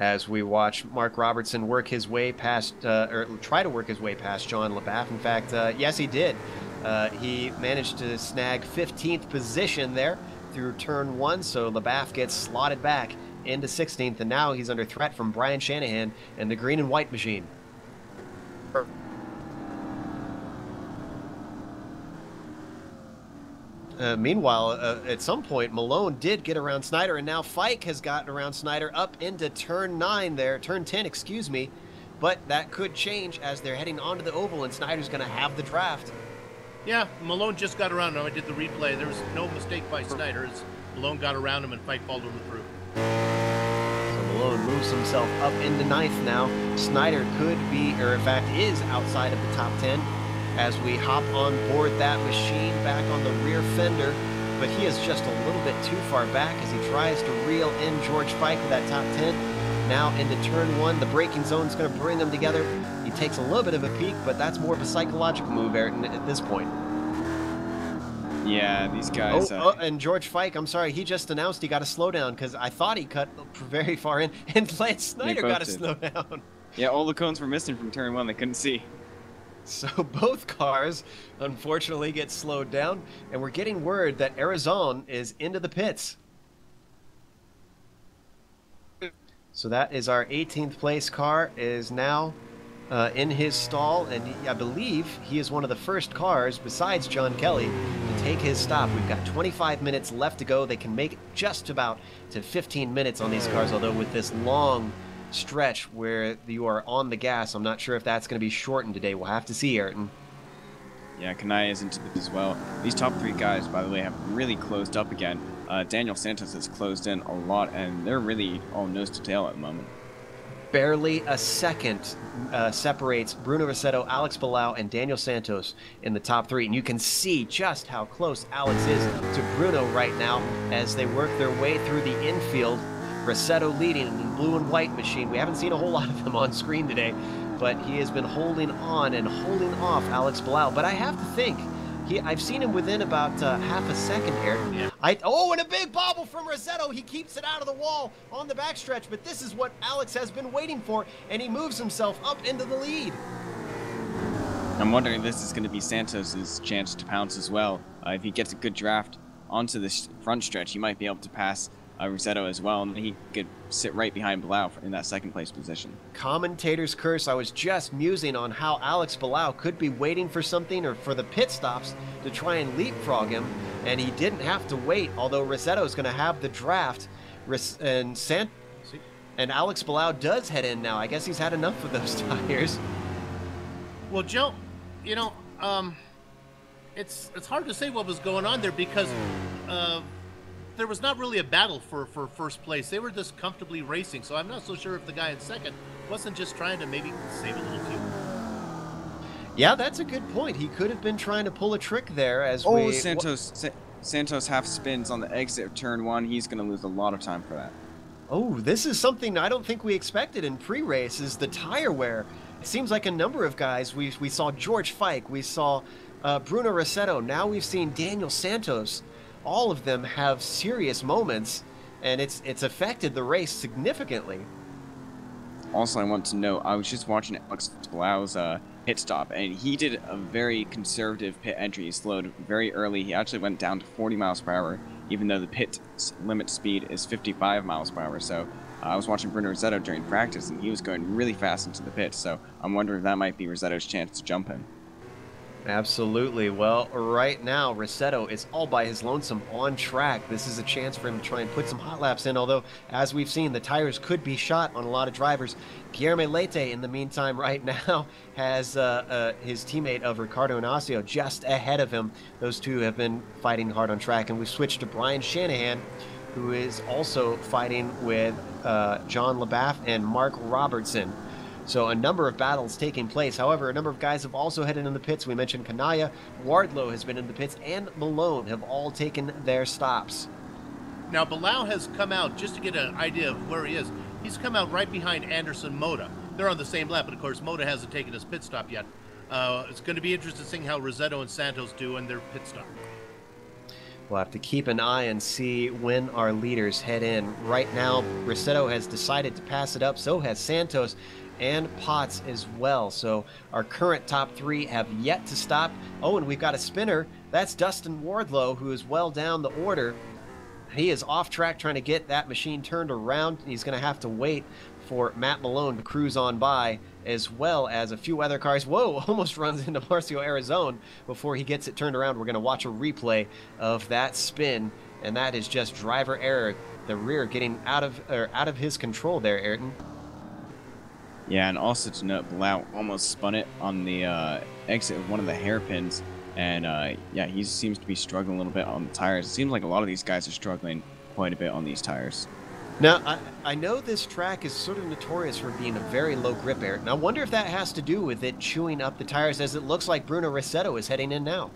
As we watch Mark Robertson work his way past, or try to work his way past John LaBaffe. In fact, yes, he did. He managed to snag 15th position there through turn 1, so LaBaffe gets slotted back into 16th, and now he's under threat from Brian Shanahan and the green and white machine. Meanwhile, at some point, Malone did get around Snyder, and now Fike has gotten around Snyder up into turn 9 there, turn 10, excuse me. But that could change as they're heading onto the oval, and Snyder's going to have the draft. Yeah, Malone just got around him. I did the replay. There was no mistake by Snyder as Malone got around him and Fike followed him through. So Malone moves himself up into 9th now. Snyder could be, or in fact is, outside of the top 10. As we hop on board that machine back on the rear fender, but he is just a little bit too far back as he tries to reel in George Fike with that top 10. Now into turn 1, the braking zone is going to bring them together. He takes a little bit of a peek, but that's more of a psychological move, Ayrton, at this point. Yeah, these guys... and George Fike, I'm sorry, he just announced he got to slow down because I thought he cut very far in, and Lance Snyder got to slow down. Yeah, all the cones were missing from turn 1. They couldn't see. So both cars, unfortunately, get slowed down, and we're getting word that Arizona is into the pits. So that is our 18th place car is now in his stall, and I believe he is one of the first cars, besides John Kelly, to take his stop. We've got 25 minutes left to go. They can make it just about to 15 minutes on these cars, although with this long stretch where you are on the gas, I'm not sure if that's going to be shortened today. We'll have to see, Ayrton. Yeah, Kanai is into this as well. These top 3 guys, by the way, have really closed up again. Daniel Santos has closed in a lot, and they're really all nose to tail at the moment. Barely a second separates Bruno Rossetto, Alex Palau, and Daniel Santos in the top 3. And you can see just how close Alex is to Bruno right now as they work their way through the infield. Rossetto leading in the blue and white machine. We haven't seen a whole lot of him on screen today, but he has been holding on and holding off Alex Palau. But I have to think, I've seen him within about half a second here. Yeah. And a big bobble from Rossetto. He keeps it out of the wall on the backstretch, but this is what Alex has been waiting for, and he moves himself up into the lead. I'm wondering if this is going to be Santos's chance to pounce as well. If he gets a good draft onto this front stretch, he might be able to pass Rossetto as well, and he could sit right behind Palau in that second place position. Commentator's curse. I was just musing on how Alex Palau could be waiting for something or for the pit stops to try and leapfrog him, and he didn't have to wait, although Rossetto is going to have the draft, and Alex Palau does head in now. I guess he's had enough of those tires. Well, Joe, you know, it's hard to say what was going on there because there was not really a battle for first place. They were just comfortably racing, so I'm not so sure if the guy in second wasn't just trying to maybe save a little fuel. Yeah, that's a good point. He could have been trying to pull a trick there as Santos half spins on the exit of turn 1. He's going to lose a lot of time for that. Oh, this is something I don't think we expected in pre-race, is the tire wear. It seems like a number of guys. We saw George Fike, we saw Bruno Rossetto, now we've seen Daniel Santos. All of them have serious moments, and it's affected the race significantly. Also, I want to note, I was just watching Alex Palau's pit stop, and he did a very conservative pit entry. He slowed very early. He actually went down to 40 miles per hour, even though the pit limit speed is 55 miles per hour. So I was watching Bruno Rossetto during practice, and he was going really fast into the pit. So I'm wondering if that might be Rossetto's chance to jump in. Absolutely. Well, right now, Rossetto is all by his lonesome on track. This is a chance for him to try and put some hot laps in, although, as we've seen, the tires could be shot on a lot of drivers. Guillermo Leite, in the meantime, right now, has his teammate of Ricardo Inacio just ahead of him. Those two have been fighting hard on track, and we've switched to Brian Shanahan, who is also fighting with John LaBaff and Mark Robertson. So a number of battles taking place. However, a number of guys have also headed in the pits. We mentioned Kanaya, Wardlow has been in the pits, and Malone have all taken their stops. Now, Palau has come out, just to get an idea of where he is, he's come out right behind Anderson Moda. They're on the same lap, but of course, Moda hasn't taken his pit stop yet. It's going to be interesting seeing how Rossetto and Santos do in their pit stop. We'll have to keep an eye and see when our leaders head in. Right now, Rossetto has decided to pass it up, so has Santos and Potts as well. So our current top 3 have yet to stop. Oh, and we've got a spinner. That's Dustin Wardlow, who is well down the order. He is off track trying to get that machine turned around. He's going to have to wait for Matt Malone to cruise on by, as well as a few other cars. Whoa, almost runs into Marcio Arizona before he gets it turned around. We're going to watch a replay of that spin, and that is just driver error. The rear getting out of his control there, Ayrton. Yeah, and also to note, Palau almost spun it on the exit of one of the hairpins, and yeah, he seems to be struggling a little bit on the tires. It seems like a lot of these guys are struggling quite a bit on these tires. Now, I know this track is sort of notorious for being a very low grip, Ayrton. I wonder if that has to do with it chewing up the tires, as it looks like Bruno Rossetto is heading in now.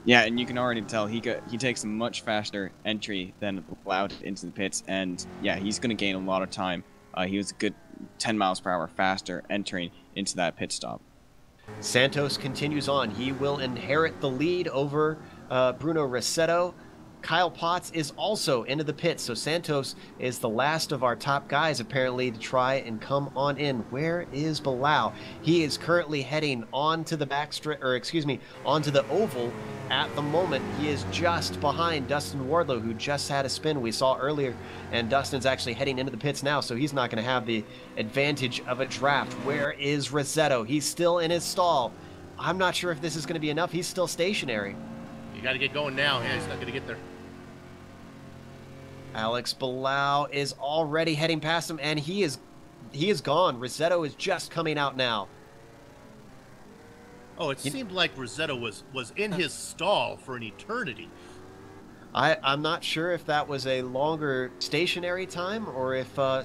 Yeah, and you can already tell he takes a much faster entry than Palau into the pits, and yeah, he's going to gain a lot of time. He was a good 10 miles per hour faster entering into that pit stop. Santos continues on. He will inherit the lead over Bruno Rossetto. Kyle Potts is also into the pits, so Santos is the last of our top guys apparently to try and come on in. Where is Bilal? He is currently heading onto the onto the oval at the moment. He is just behind Dustin Wardlow, who just had a spin we saw earlier, and Dustin's actually heading into the pits now, so he's not going to have the advantage of a draft. Where is Rossetto? He's still in his stall. I'm not sure if this is going to be enough. He's still stationary. You got to get going now. Yeah, he's not going to get there. Alex Bilal is already heading past him, and he is gone. Rossetto is just coming out now. Oh, it seemed like Rossetto was in his stall for an eternity. I'm not sure if that was a longer stationary time or if Bilal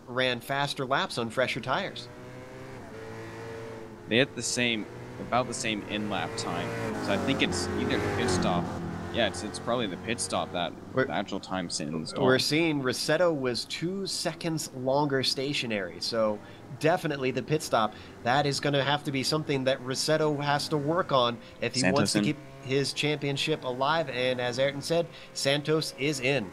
ran faster laps on fresher tires. They had about the same in-lap time. So I think it's either the pit stop. Yeah, it's probably the pit stop that the actual time sitting in the stall. We're seeing Rossetto was 2 seconds longer stationary. So definitely the pit stop. That is going to have to be something that Rossetto has to work on if he wants to keep his championship alive. And as Ayrton said, Santos is in.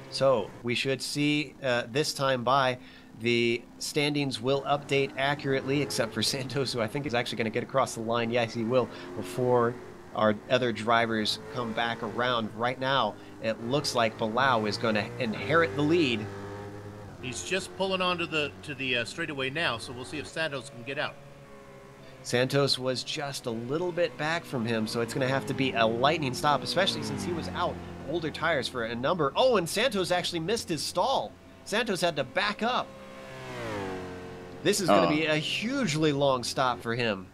So we should see this time by. The standings will update accurately, except for Santos, who I think is actually going to get across the line. Yes, he will, before our other drivers come back around. Right now, it looks like Bilal is going to inherit the lead. He's just pulling onto the straightaway now, so we'll see if Santos can get out. Santos was just a little bit back from him, so it's going to have to be a lightning stop, especially since he was out older tires for a number. Oh, and Santos actually missed his stall. Santos had to back up. This is going to be a hugely long stop for him.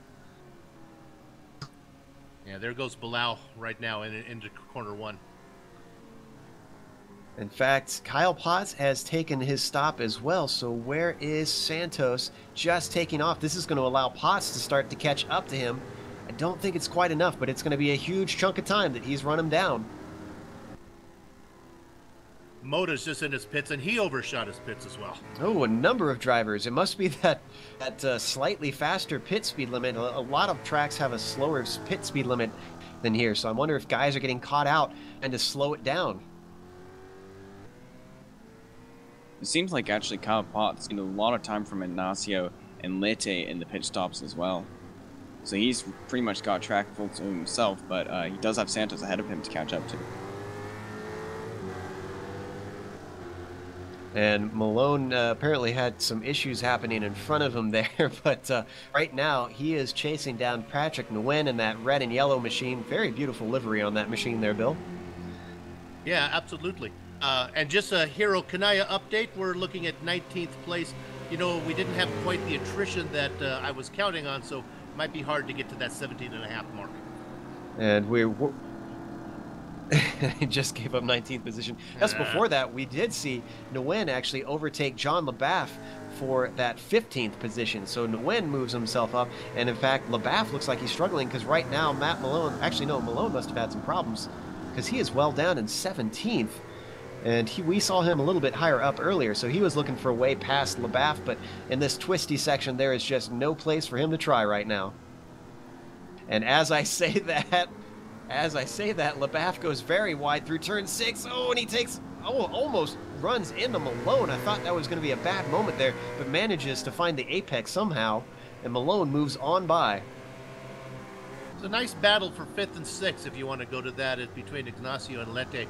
Yeah, there goes Bilal right now into corner 1. In fact, Kyle Potts has taken his stop as well, so where is Santos just taking off? This is going to allow Potts to start to catch up to him. I don't think it's quite enough, but it's going to be a huge chunk of time that he's run him down. Moda's just in his pits, and he overshot his pits as well. Oh, a number of drivers. It must be that slightly faster pit speed limit. A lot of tracks have a slower pit speed limit than here, so I wonder if guys are getting caught out and to slow it down. It seems like actually Kyle Potts gained a lot of time from Ignacio and Lete in the pit stops as well. So he's pretty much got track full to himself, but he does have Santos ahead of him to catch up to. And Malone apparently had some issues happening in front of him there, but right now he is chasing down Patrick Nguyen in that red and yellow machine. Very beautiful livery on that machine there, Bill. Yeah, absolutely. And just a Hiro Kanaya update, we're looking at 19th place. You know, we didn't have quite the attrition that I was counting on, so it might be hard to get to that 17.5 mark. And we're he just gave up 19th position. Just before that, we did see Nguyen actually overtake John LaBaff for that 15th position. So Nguyen moves himself up, and in fact, LaBaff looks like he's struggling because right now Matt Malone, actually no, Malone must have had some problems because he is well down in 17th. And we saw him a little bit higher up earlier, so he was looking for a way past LaBaff, but in this twisty section, there is just no place for him to try right now. And as I say that, LaBaff goes very wide through turn 6. Oh, and he almost runs into Malone. I thought that was going to be a bad moment there, but manages to find the apex somehow, and Malone moves on by. It's a nice battle for 5th and 6th if you want to go to that. It's between Ignacio and Lete.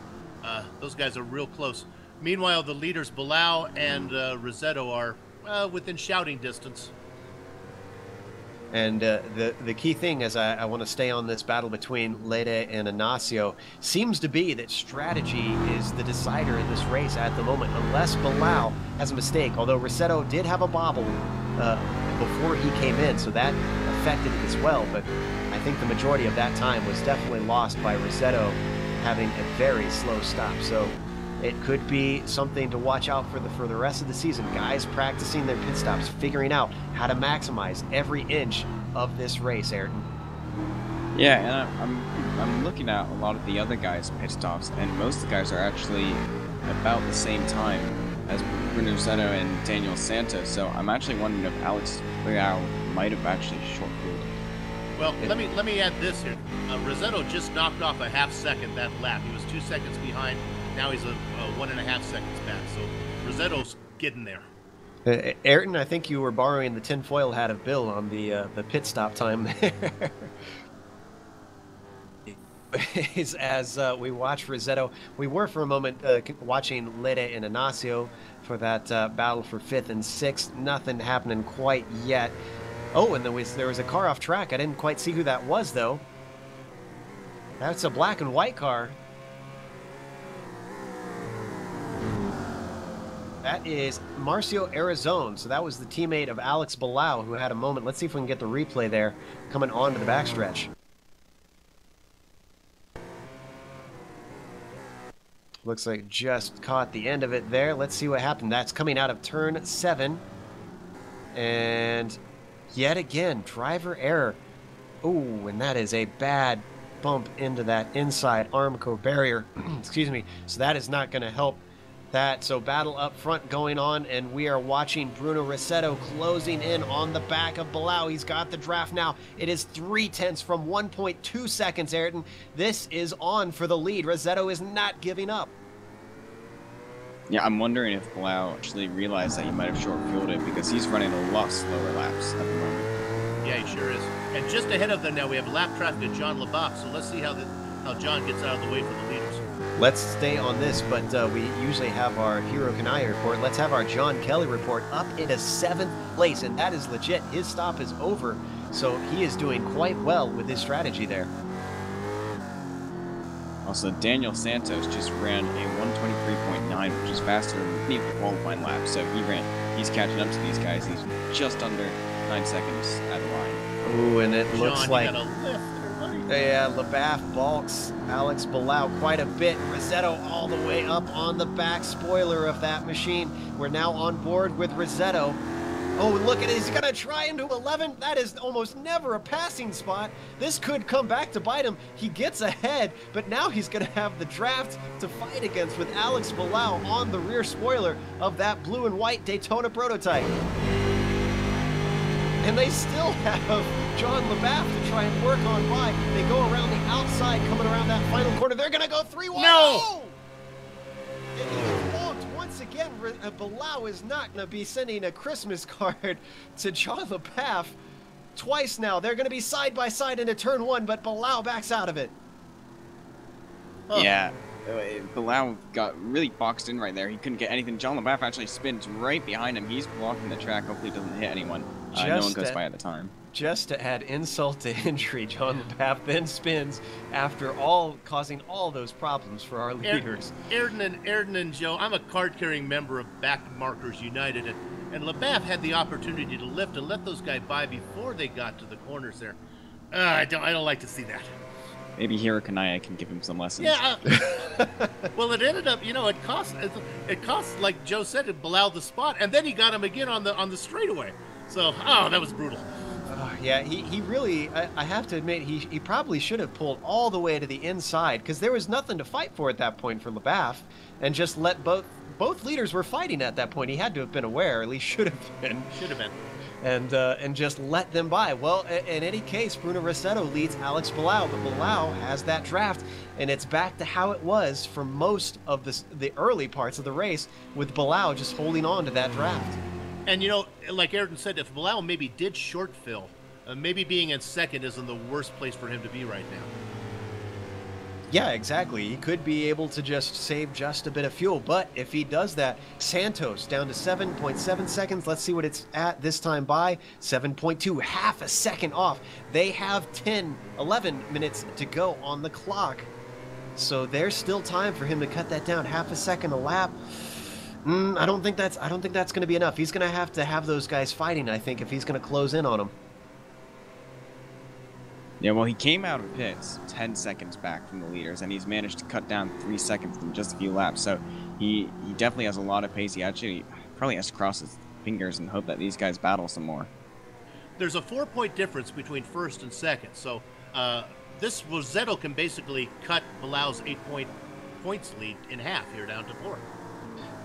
Those guys are real close. Meanwhile, the leaders Bilal and Rossetto are within shouting distance. And the key thing, as I want to stay on this battle between Lede and Ignacio, seems to be that strategy is the decider in this race at the moment, unless Bilal has a mistake, although Rossetto did have a bobble before he came in, so that affected it as well. But I think the majority of that time was definitely lost by Rossetto having a very slow stop. So it could be something to watch out for the rest of the season. Guys practicing their pit stops, figuring out how to maximize every inch of this race, Ayrton. Yeah, and I'm looking at a lot of the other guys' pit stops, and most of the guys are actually about the same time as Bruno Rossetto and Daniel Santos. So I'm actually wondering if Alex Bilal might have actually short-ruled. Well, let me add this here. Rossetto just knocked off a half second that lap. He was 2 seconds behind. Now he's 1.5 seconds back. So Rossetto's getting there. Ayrton, I think you were borrowing the tinfoil hat of Bill on the pit stop time there. As we watch Rossetto, we were for a moment watching Lede and Inacio for that battle for 5th and 6th. Nothing happening quite yet. Oh, and there was a car off track. I didn't quite see who that was, though. That's a black and white car. That is Marcio Arizona. So that was the teammate of Alex Bilbao who had a moment. Let's see if we can get the replay there coming onto the backstretch. Looks like just caught the end of it there. Let's see what happened. That's coming out of turn 7. And yet again, driver error. Ooh, and that is a bad bump into that inside Armco barrier. Excuse me. So that is not going to help that. So battle up front going on, and we are watching Bruno Rossetto closing in on the back of Bilbao. He's got the draft now. It is 0.3 from 1.2 seconds, Ayrton. This is on for the lead. Rossetto is not giving up. Yeah, I'm wondering if Bilbao actually realized that he might have short-fueled it, because he's running a lot slower laps at the moment. Yeah, he sure is. And just ahead of them now, we have lap traffic at John Lebach. So let's see how John gets out of the way for the leaders. Let's stay on this, but we usually have our Hiro Kanai report. Let's have our John Kelly report up into 7th place, and that is legit. His stop is over, so he is doing quite well with his strategy there. Also, Daniel Santos just ran a 123.9, which is faster than any of the qualifying laps. So he's catching up to these guys. He's just under 9 seconds at the line. Ooh, and it looks like... Got a lift. Yeah, Lebach balks Alex Bilbao quite a bit. Rossetto all the way up on the back spoiler of that machine. We're now on board with Rossetto. Oh, look at it. He's going to try into 11. That is almost never a passing spot. This could come back to bite him. He gets ahead, but now he's going to have the draft to fight against with Alex Bilbao on the rear spoiler of that blue and white Daytona prototype. And they still have John Lebach to try and work on by. They go around the outside, coming around that final corner. They're going to go 3 wide. No! And he walked once again. Bilbao is not going to be sending a Christmas card to John Lebach twice now. They're going to be side by side into turn 1, but Bilbao backs out of it. Huh. Yeah. Bilbao got really boxed in right there. He couldn't get anything. John Lebach actually spins right behind him. He's blocking the track. Hopefully he doesn't hit anyone. No one goes by at the time. Just to add insult to injury, John Lebach then spins after causing all those problems for our leaders. Ayrton and Joe, I'm a card-carrying member of Back Markers United, and Lebach had the opportunity to lift and let those guys by before they got to the corners there. I don't like to see that. Maybe Hiro Kanaya can give him some lessons. Yeah. Well, it ended up, it cost, like Joe said, it Bilbao the spot, and then he got him again on the straightaway. So, that was brutal. Yeah, he really, I have to admit, he probably should have pulled all the way to the inside, because there was nothing to fight for at that point for Lebach, and just let both leaders were fighting at that point. He had to have been aware, at least should have been. Should have been. And just let them by. Well, in any case, Bruno Rossetto leads Alex Bilbao, but Bilbao has that draft, and it's back to how it was for most of the early parts of the race, with Bilbao just holding on to that draft. And like Ayrton said, if Bilbao maybe did short fill, maybe being in second isn't the worst place for him to be right now. Yeah, exactly. He could be able to just save just a bit of fuel, but if he does that, Santos down to 7.7 seconds. Let's see what it's at this time by 7.2, half a second off. They have 11 minutes to go on the clock. So there's still time for him to cut that down, half a second a lap. I don't think that's going to be enough. He's going to have those guys fighting, I think, if he's going to close in on them. Yeah, well, he came out of pits 10 seconds back from the leaders, and he's managed to cut down 3 seconds in just a few laps. So he definitely has a lot of pace. He actually probably has to cross his fingers and hope that these guys battle some more. There's a 4-point difference between first and second. So this Rossetto can basically cut Bilbao's 8-point points lead in half here down to 4.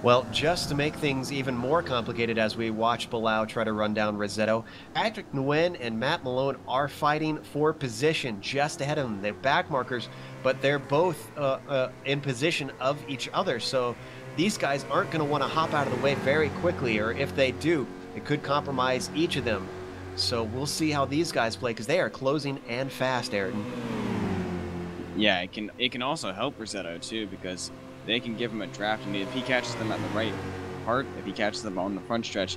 Well, just to make things even more complicated as we watch Bilal try to run down Rossetto, Patrick Nguyen and Matt Malone are fighting for position just ahead of them. They're back markers, but they're both in position of each other. So these guys aren't going to want to hop out of the way very quickly, or if they do, it could compromise each of them. So we'll see how these guys play, because they are closing and fast, Ayrton. Yeah, it can also help Rossetto too, because they can give him a draft, and if he catches them at the right part, if he catches them on the front stretch,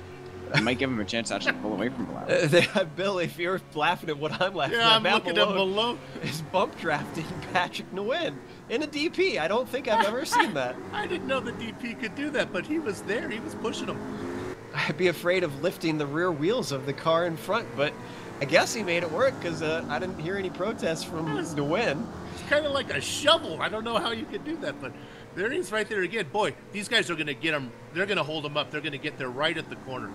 it might give him a chance to actually pull away from Bilal. Bill, if you're laughing at what I'm laughing Yeah, at, I'm Matt looking at Malone. is bump drafting Patrick Nguyen in a DP. I don't think I've ever seen that. I didn't know the DP could do that, but he was there. He was pushing him. I'd be afraid of lifting the rear wheels of the car in front, but I guess he made it work, because I didn't hear any protests from Nguyen. It's kind of like a shovel. I don't know how you could do that, but there he is right there again. Boy, these guys are going to get him. They're going to hold him up. They're going to get there right at the corner.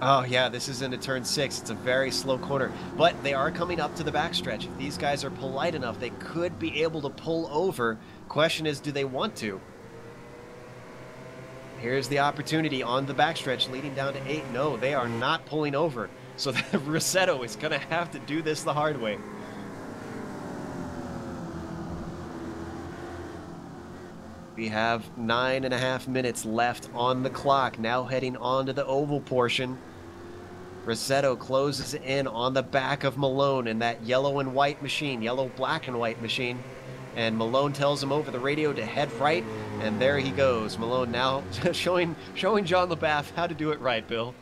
Oh, yeah, this is into turn 6. It's a very slow corner, but they are coming up to the backstretch. If these guys are polite enough, they could be able to pull over. Question is, do they want to? Here's the opportunity on the backstretch leading down to 8. No, they are not pulling over. So Rossetto is going to have to do this the hard way. We have 9.5 minutes left on the clock, now heading on to the oval portion. Rossetto closes in on the back of Malone in that yellow and white machine, yellow, black and white machine. And Malone tells him over the radio to head right, and there he goes. Malone now showing John LeBath how to do it right, Bill.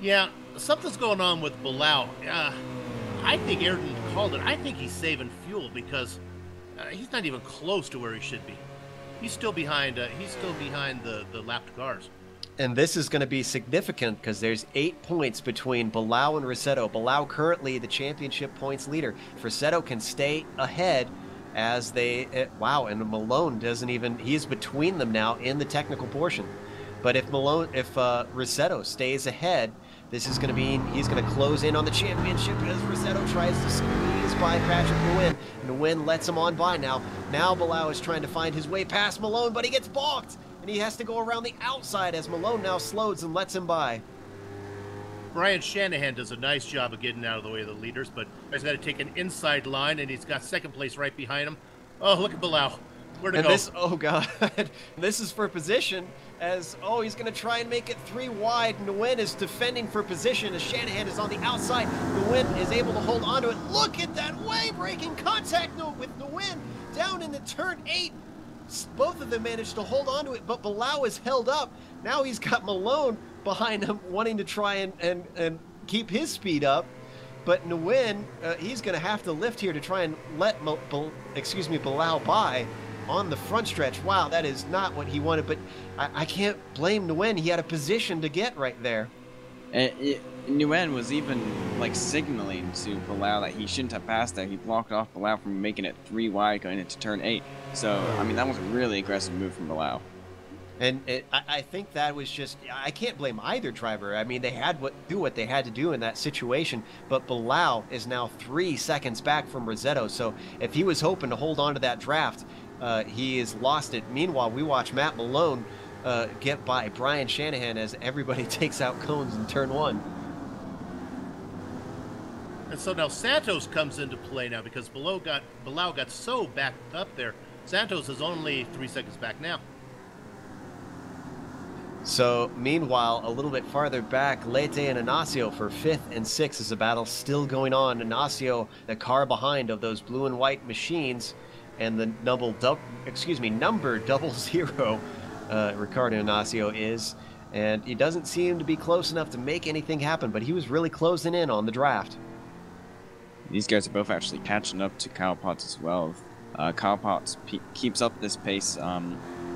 Yeah, something's going on with Bilal. I think Ayrton called it. I think he's saving fuel, because he's not even close to where he should be. He's still behind. The lapped cars. And this is going to be significant, because there's 8 points between Bilal and Rossetto. Bilal currently the championship points leader. If Rossetto can stay ahead, as they wow, and Malone doesn't even. He's between them now in the technical portion. But if Rossetto stays ahead, this is going to mean he's going to close in on the championship, as Rossetto tries to squeeze by Patrick Nguyen. Nguyen lets him on by now. Now Bilal is trying to find his way past Malone, but he gets balked, and he has to go around the outside as Malone now slows and lets him by. Brian Shanahan does a nice job of getting out of the way of the leaders, but he's got to take an inside line, and he's got second place right behind him. Oh, look at Bilal. Where to go? Oh, God. This is for position, as, he's going to try and make it 3 wide. Nguyen is defending for position as Shanahan is on the outside. Nguyen is able to hold on to it. Look at that way-breaking contact with Nguyen down in the turn 8. Both of them managed to hold on to it, but Bilal is held up. Now he's got Malone behind him, wanting to try and keep his speed up. But Nguyen, he's going to have to lift here to try and let Bilal by on the front stretch. Wow, that is not what he wanted, but I can't blame Nguyen. He had a position to get right there. Nguyen was even signaling to Bilal that he shouldn't have passed there. He blocked off Bilal from making it 3 wide going into turn 8. So, I mean, that was a really aggressive move from Bilal. And I think that was just, I can't blame either driver. I mean, they had do what they had to do in that situation, but Bilal is now 3 seconds back from Rossetto. So if he was hoping to hold on to that draft, he has lost it. Meanwhile, we watch Matt Malone get by Brian Shanahan as everybody takes out cones in turn 1. And so now Santos comes into play now, because Bilal got so backed up there. Santos is only 3 seconds back now. So, meanwhile, a little bit farther back, Lete and Ignacio for 5th and 6th is a battle still going on. Ignacio, the car behind of those blue and white machines, and the number 00, Ricardo Ignacio is. And he doesn't seem to be close enough to make anything happen, but he was really closing in on the draft. These guys are both actually catching up to Kyle Potts as well. Kyle Potts keeps up this pace.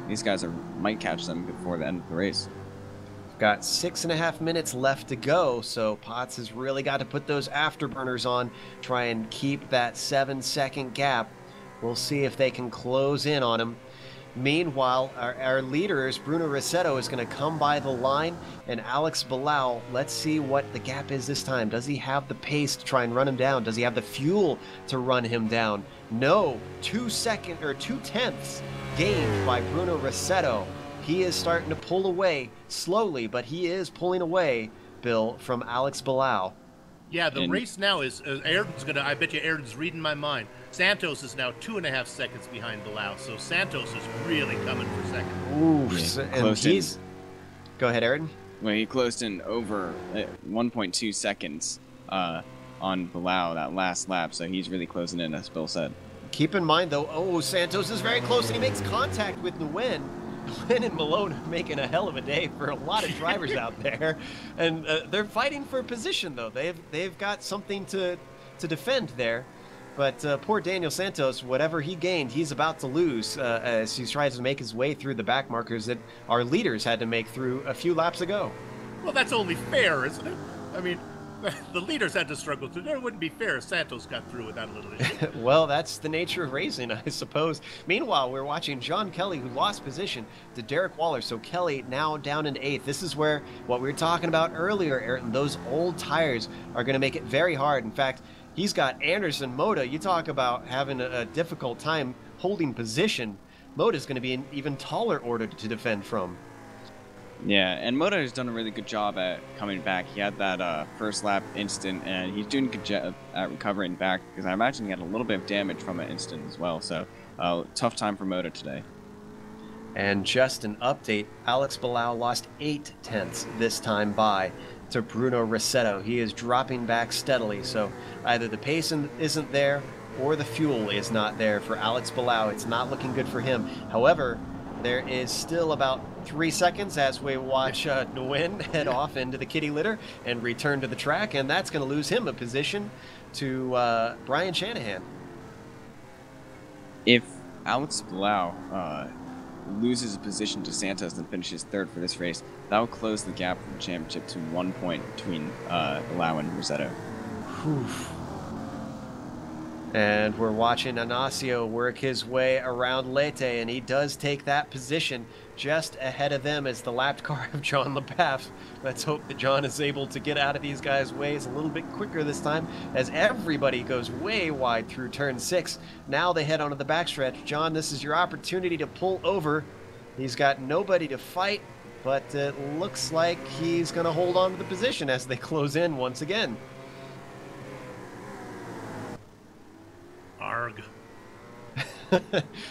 These guys might catch them before the end of the race. Got 6.5 minutes left to go, so Potts has really got to put those afterburners on, try and keep that 7-second gap. We'll see if they can close in on him. Meanwhile, our leaders, Bruno Rossetto, is going to come by the line, and Alex Bilal, let's see what the gap is this time. Does he have the pace to try and run him down? Does he have the fuel to run him down? No, 2 tenths gained by Bruno Rossetto. he is starting to pull away slowly, but he is pulling away, Bill, from Alex Bilal. Yeah, the race now is Ayrton's gonna. I bet you Ayrton's reading my mind. Santos is now 2.5 seconds behind Bilal, so Santos is really coming for second. Ooh, and he's. Go ahead, Ayrton. Well, he closed in over 1.2 seconds on Bilal that last lap, so he's really closing in, as Bill said. Keep in mind, though, Santos is very close, and he makes contact with Nguyen. Nguyen and Malone are making a hell of a day for a lot of drivers out there, and they're fighting for position, though. They've got something to defend there. But poor Daniel Santos, whatever he gained, he's about to lose as he tries to make his way through the back markers that our leaders had to make through a few laps ago. Well, that's only fair, isn't it? I mean, the leaders had to struggle through. It wouldn't be fair if Santos got through without a little issue. Well, that's the nature of racing, I suppose. Meanwhile, we're watching John Kelly, who lost position to Derek Waller. So Kelly now down in 8th. This is where what we were talking about earlier, Ayrton, those old tires are going to make it very hard. In fact, he's got Anderson Moda. You talk about having a difficult time holding position. Moda's going to be an even taller order to defend from. Yeah, and Moda has done a really good job at coming back. He had that first lap incident, and he's doing a good job at recovering back, because I imagine he had a little bit of damage from an incident as well. So, tough time for Moda today. And just an update, Alex Bilal lost 0.8 this time by to Bruno Rossetto. He is dropping back steadily, so either the pace isn't there or the fuel is not there for Alex Bilal. It's not looking good for him. However, there is still about 3 seconds as we watch Nguyen head off into the kitty litter and return to the track, and that's going to lose him a position to Brian Shanahan. If Alex Bilal loses a position to Santos and finishes 3rd for this race, that will close the gap for the championship to 1 point between Bilal and Rossetto. And we're watching Ignacio work his way around Lete, and he does take that position just ahead of them as the lapped car of John LePaff. Let's hope that John is able to get out of these guys' ways a little bit quicker this time, as everybody goes way wide through turn 6. Now they head onto the backstretch. John, this is your opportunity to pull over. He's got nobody to fight, but it looks like he's going to hold on to the position as they close in once again. Arg.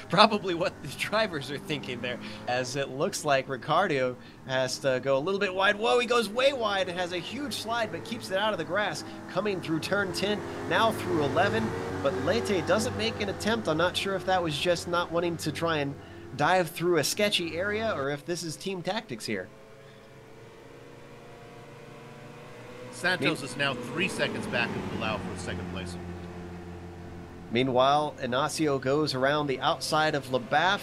Probably what the drivers are thinking there, as it looks like Ricciardo has to go a little bit wide. Whoa, he goes way wide and has a huge slide, but keeps it out of the grass, coming through turn 10, now through 11, but Lete doesn't make an attempt. I'm not sure if that was just not wanting to try and dive through a sketchy area, or if this is team tactics here. Santos is now 3 seconds back of Bilal for 2nd place. Meanwhile, Ignacio goes around the outside of LeBaff,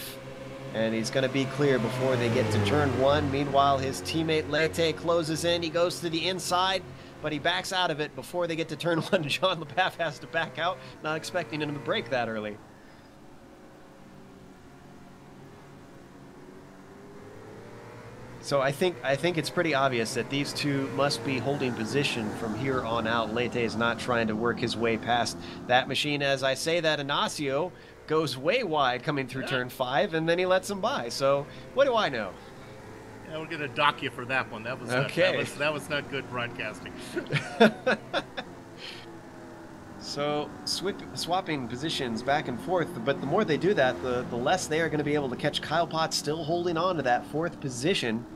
and he's going to be clear before they get to turn 1. Meanwhile, his teammate Lete closes in. He goes to the inside, but he backs out of it before they get to turn 1. John LeBaff has to back out, not expecting him to break that early. So I think it's pretty obvious that these two must be holding position from here on out. Lete is not trying to work his way past that machine. As I say that, Ignacio goes way wide coming through turn 5, and then he lets him by. So what do I know? Yeah, we're going to dock you for that one. That was okay. That was not good broadcasting. So swapping positions back and forth, but the more they do that, the less they are going to be able to catch Kyle Potts still holding on to that 4th position.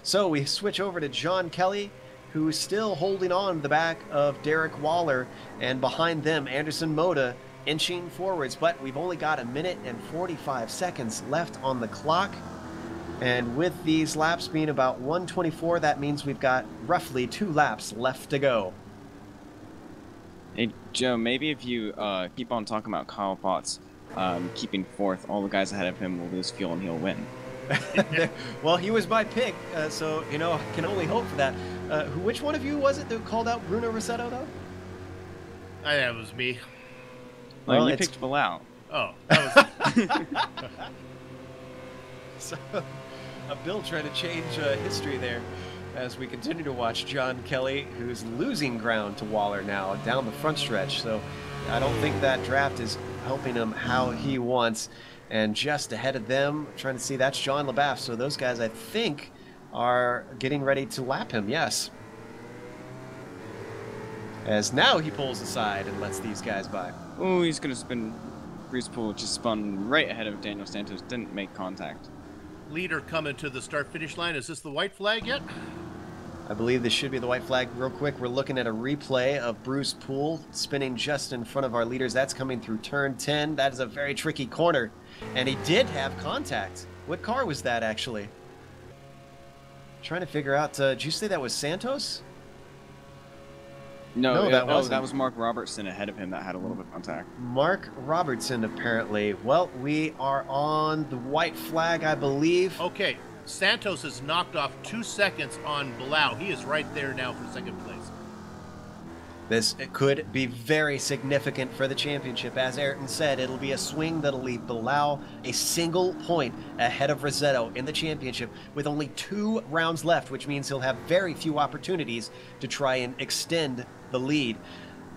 So we switch over to John Kelly, who's still holding on to the back of Derek Waller, and behind them Anderson Moda inching forwards, but we've only got 1 minute and 45 seconds left on the clock. And with these laps being about 1:24, that means we've got roughly 2 laps left to go. Hey, Joe, maybe if you keep on talking about Kyle Potts keeping 4th, all the guys ahead of him will lose fuel and he'll win. Well, he was my pick, so, you know, I can only hope for that. Which one of you was it that called out Bruno Rossetto, though? That was me. Well, you picked Bilal. Oh, that was... So, Bill trying to change history there as we continue to watch John Kelly, who's losing ground to Waller now down the front stretch. So I don't think that draft is helping him how he wants. And just ahead of them, trying to see, that's John LaBaff. So those guys, I think, are getting ready to lap him, yes. As now he pulls aside and lets these guys by. Oh, he's going to spin. Bruce Poole just spun right ahead of Daniel Santos, didn't make contact. Leader coming to the start-finish line. Is this the white flag yet? I believe this should be the white flag. Real quick, we're looking at a replay of Bruce Poole spinning just in front of our leaders. That's coming through turn 10. That is a very tricky corner. And he did have contact. What car was that, actually? Trying to figure out, did you say that was Santos? No, that wasn't. That was Mark Robertson ahead of him that had a little bit of contact. Mark Robertson, apparently. Well, we are on the white flag, I believe. Okay, Santos has knocked off 2 seconds on Bilal. He is right there now for second place. This could be very significant for the championship. As Ayrton said, it'll be a swing that'll leave Bilal a single point ahead of Rossetto in the championship with only 2 rounds left, which means he'll have very few opportunities to try and extend the lead.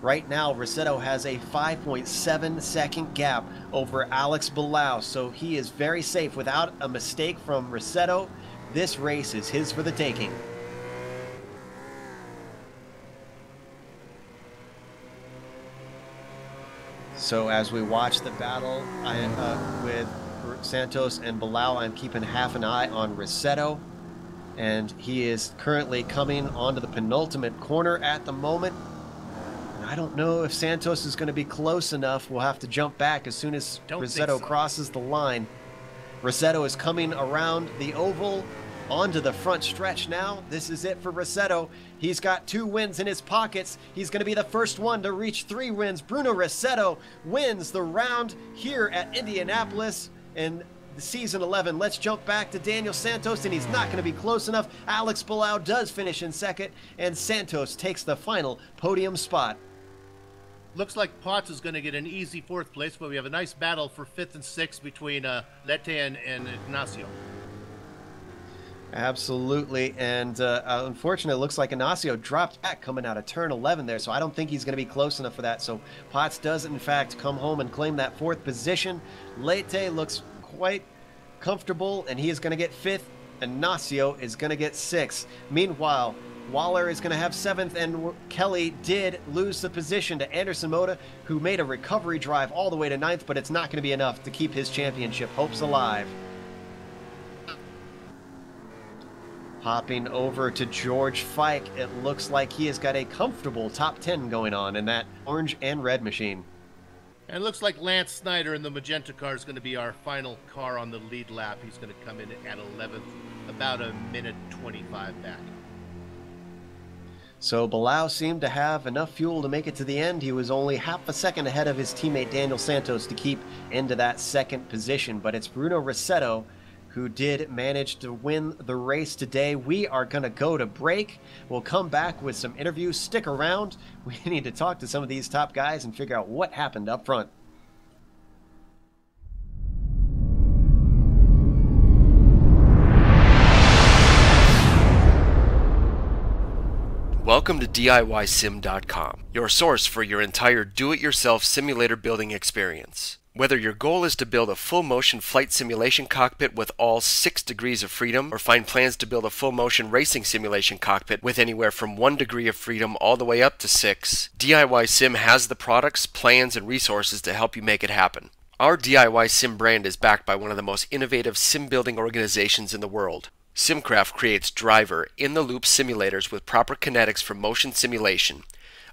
Right now, Rossetto has a 5.7 second gap over Alex Bilal, so he is very safe. Without a mistake from Rossetto, this race is his for the taking. So as we watch the battle with Santos and Bilal, I'm keeping half an eye on Rossetto, and he is currently coming onto the penultimate corner at the moment. And I don't know if Santos is going to be close enough. We'll have to jump back as soon as Rossetto crosses the line. Rossetto is coming around the oval onto the front stretch now. This is it for Rossetto. He's got 2 wins in his pockets. He's going to be the first one to reach 3 wins. Bruno Rossetto wins the round here at Indianapolis in the season 11. Let's jump back to Daniel Santos, and he's not going to be close enough. Alex Bilal does finish in second, and Santos takes the final podium spot. Looks like Potts is going to get an easy 4th place, but we have a nice battle for 5th and 6th between Lete and Ignacio. Absolutely, and unfortunately, it looks like Ignacio dropped back coming out of turn 11 there, so I don't think he's going to be close enough for that. So Potts does, in fact, come home and claim that 4th position. Lete looks quite comfortable, and he is going to get 5th. Ignacio is going to get 6th. Meanwhile, Waller is going to have 7th, and Kelly did lose the position to Anderson Moda, who made a recovery drive all the way to 9th, but it's not going to be enough to keep his championship hopes alive. Hopping over to George Fike, it looks like he has got a comfortable top 10 going on in that orange and red machine. And it looks like Lance Snyder in the magenta car is going to be our final car on the lead lap. He's going to come in at 11th, about a minute 25 back. So Bilal seemed to have enough fuel to make it to the end. He was only half a second ahead of his teammate Daniel Santos to keep into that 2nd position. But it's Bruno Rossetto who did manage to win the race today. We are going to go to break. We'll come back with some interviews. Stick around. We need to talk to some of these top guys and figure out what happened up front. Welcome to DIYSim.com, your source for your entire do-it-yourself simulator building experience. Whether your goal is to build a full-motion flight simulation cockpit with all 6 degrees of freedom, or find plans to build a full-motion racing simulation cockpit with anywhere from 1 degree of freedom all the way up to 6, DIY Sim has the products, plans, and resources to help you make it happen. Our DIY Sim brand is backed by one of the most innovative sim building organizations in the world. Simcraft creates driver, in-the-loop simulators with proper kinetics for motion simulation,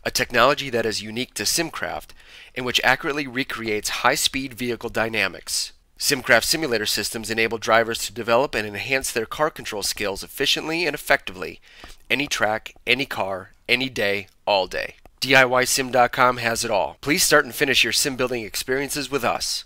a technology that is unique to Simcraft and which accurately recreates high-speed vehicle dynamics. Simcraft simulator systems enable drivers to develop and enhance their car control skills efficiently and effectively, any track, any car, any day, all day. DIYSim.com has it all. Please start and finish your sim building experiences with us.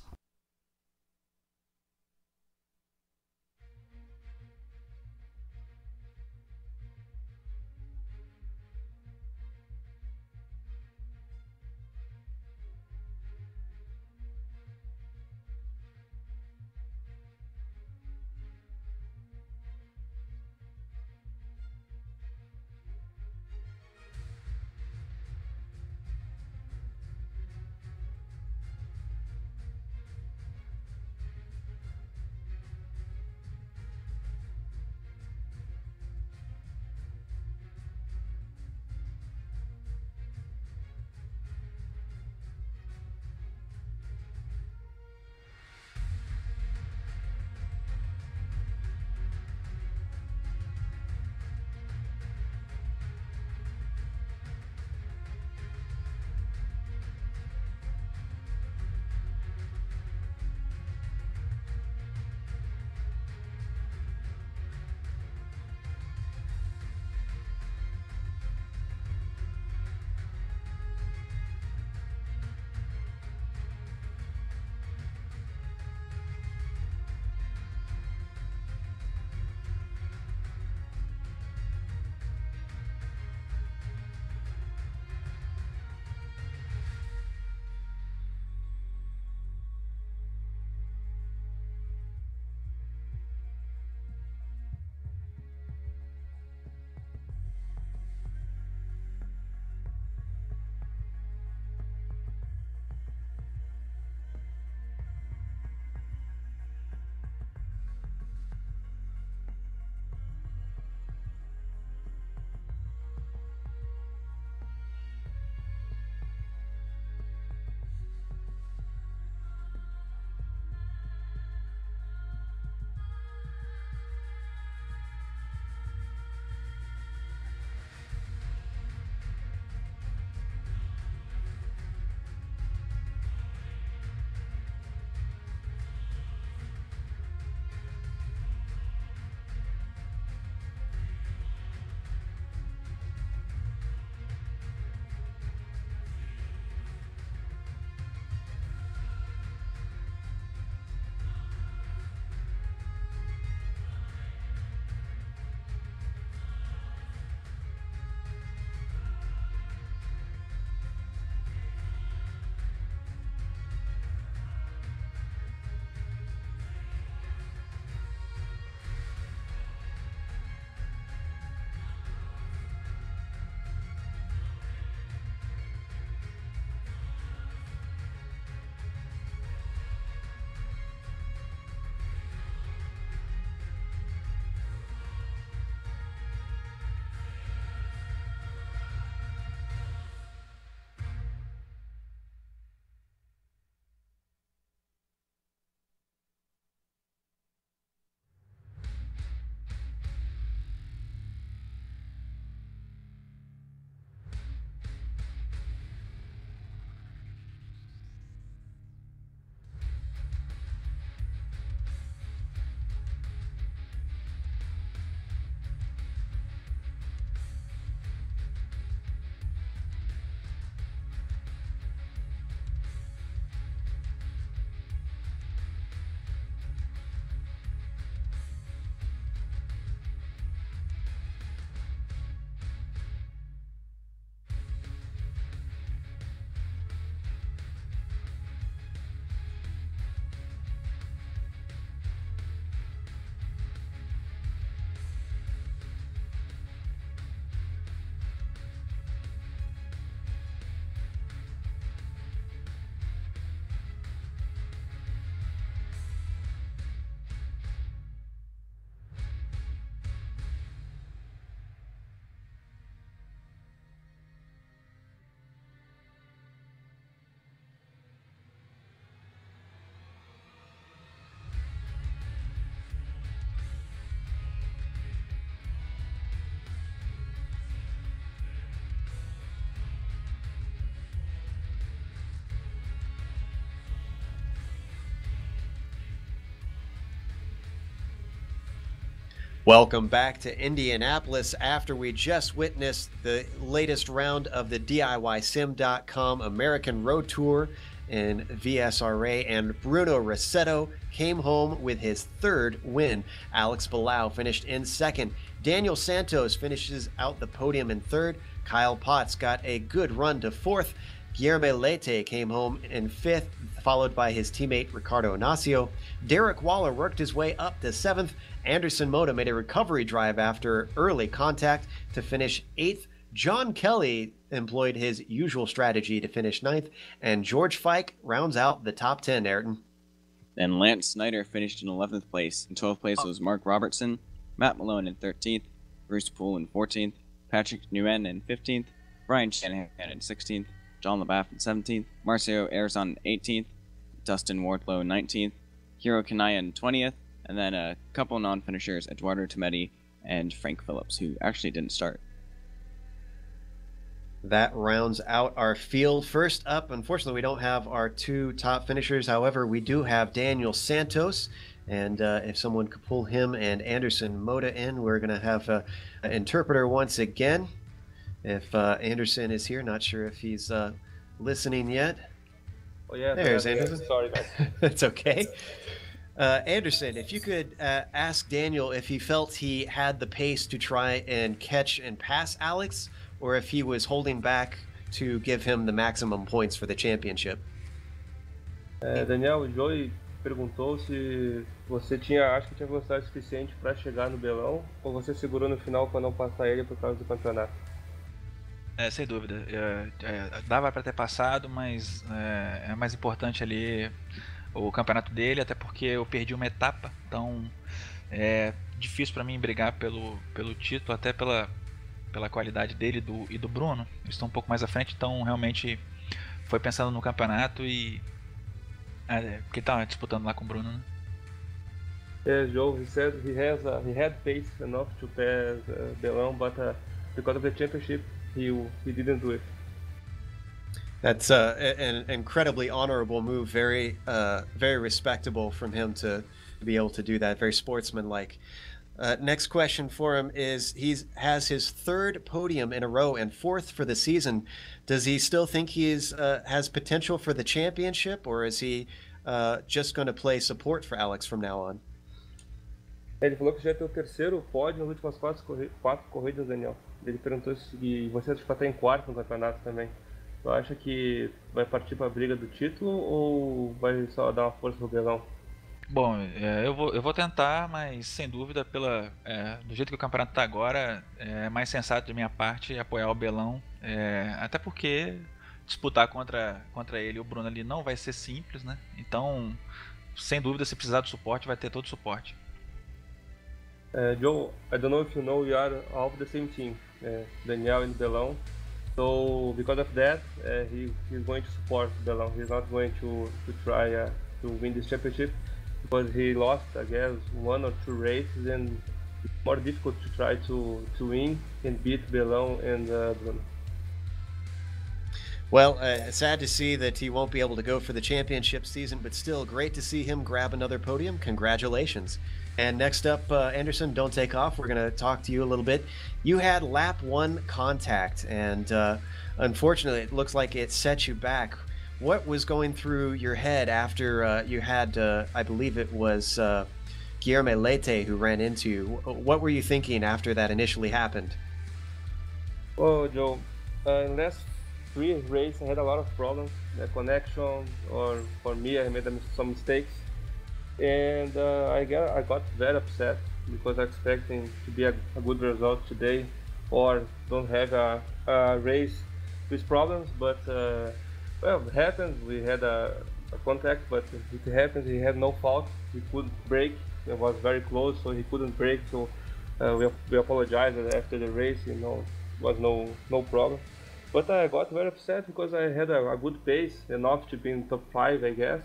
Welcome back to Indianapolis after we just witnessed the latest round of the DIYSim.com American Road Tour in VSRA, and Bruno Rossetto came home with his third win. Alex Palau finished in second. Daniel Santos finishes out the podium in third. Kyle Potts got a good run to fourth. Guilherme Leite came home in fifth, followed by his teammate Ricardo Inacio. Derek Waller worked his way up to seventh. Anderson Moda made a recovery drive after early contact to finish eighth. John Kelly employed his usual strategy to finish ninth. And George Fike rounds out the top 10, Ayrton. Then Lance Snyder finished in 11th place. In 12th place was Mark Robertson, Matt Malone in 13th, Bruce Poole in 14th, Patrick Nguyen in 15th, Brian Shanahan in 16th, John LaBaff in 17th, Marcio Arizon in 18th, Dustin Wardlow 19th, Hiro Kanaya in 20th, and then a couple non-finishers, Eduardo Tometi and Frank Phillips, who actually didn't start. That rounds out our field. First up, unfortunately, we don't have our two top finishers. However, we do have Daniel Santos. And if someone could pull him and Anderson Moda in, we're going to have an interpreter once again. If Anderson is here, not sure if he's listening yet. Oh, yeah. There's Anderson. Sorry, guys. That's okay. Anderson, if you could ask Daniel if he felt he had the pace to try and catch and pass Alex, or if he was holding back to give him the maximum points for the championship. Daniel, o Joey perguntou se você acha que tinha velocidade suficiente para chegar no Belão, ou você segurou no final para não passar ele por causa do campeonato? Sem dúvida. Dava para ter passado, mas é mais importante ali o campeonato dele, até porque eu perdi uma etapa, então é difícil para mim brigar pelo título, até pela qualidade dele e do Bruno. Eles estão um pouco mais à frente, então realmente foi pensando no campeonato e porque estava disputando lá com o Bruno, né? Yeah, Joe, he said he had pace enough to pass Belão, but because of the championship, he didn't do it. That's an incredibly honorable move. Very respectable from him to be able to do that. Very sportsmanlike. Next question for him is has his third podium in a row and fourth for the season. Does he still think has potential for the championship, or is he just going to play support for Alex from now on? Ele falou que já tem o terceiro pódio nas últimas quatro corridas, Daniel. Ele perguntou se você acha que está em quarto no campeonato também. Tu acha que vai partir para a briga do título ou vai só dar uma força pro Belão? Bom, eu vou tentar, mas sem dúvida, do jeito que o campeonato está agora, é mais sensato de minha parte apoiar o Belão, até porque disputar contra ele e o Bruno ali não vai ser simples, né? Então, sem dúvida, se precisar de suporte, vai ter todo o suporte. Joe, I don't know if you know, we are all of the same team, Daniel and Belão. So because of that, he's going to support Belão. He's not going to try to win this championship, because he lost, I guess, 1 or 2 races, and it's more difficult to try to win and beat Belão and Bruno. Well, sad to see that he won't be able to go for the championship season, but still great to see him grab another podium. Congratulations. And next up, Anderson, don't take off. We're going to talk to you a little bit. You had lap 1 contact, and unfortunately, it looks like it set you back. What was going through your head after you had, I believe it was Guilherme Leite who ran into you? What were you thinking after that initially happened? Well, Joe, in the last 3 races, I had a lot of problems, the connection, or for me, I made some mistakes. And I got very upset because I expecting to be a good result today, or don't have a race with problems. But well, it happens. We had a contact, but it happens. He had no fault. He couldn't brake. It was very close, so he couldn't brake. So we apologized after the race. Was no problem. But I got very upset because I had a good pace, enough to be in top 5, I guess.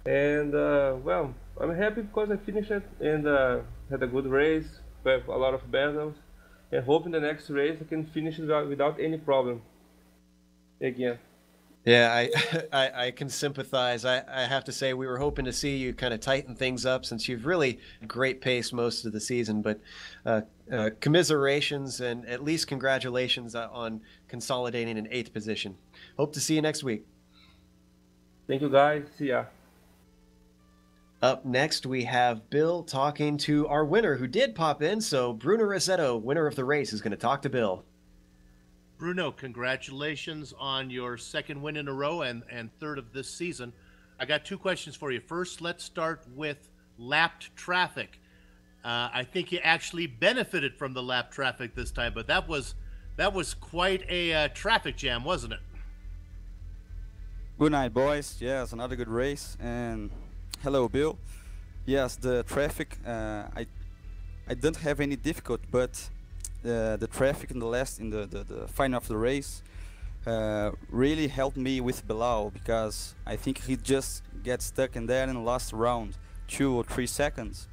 And well, I'm happy because I finished it and had a good race, with a lot of battles, and hope in the next race I can finish it without any problem again. Yeah, I can sympathize. I have to say we were hoping to see you kind of tighten things up since you've really great pace most of the season. But commiserations and at least congratulations on consolidating an 8th position. Hope to see you next week. Thank you, guys. See ya. Up next, we have Bill talking to our winner who did pop in. So Bruno Rossetto, winner of the race, is going to talk to Bill. Bruno, congratulations on your 2nd win in a row and 3rd of this season. I got 2 questions for you. First, let's start with lapped traffic. I think you actually benefited from the lapped traffic this time, but that was quite a traffic jam, wasn't it? Good night, boys. Yes, another good race. And hello, Bill. Yes, the traffic, I don't have any difficulty, but the traffic in the final of the race really helped me with Bilal, because I think he just gets stuck in there in the last round, 2 or 3 seconds.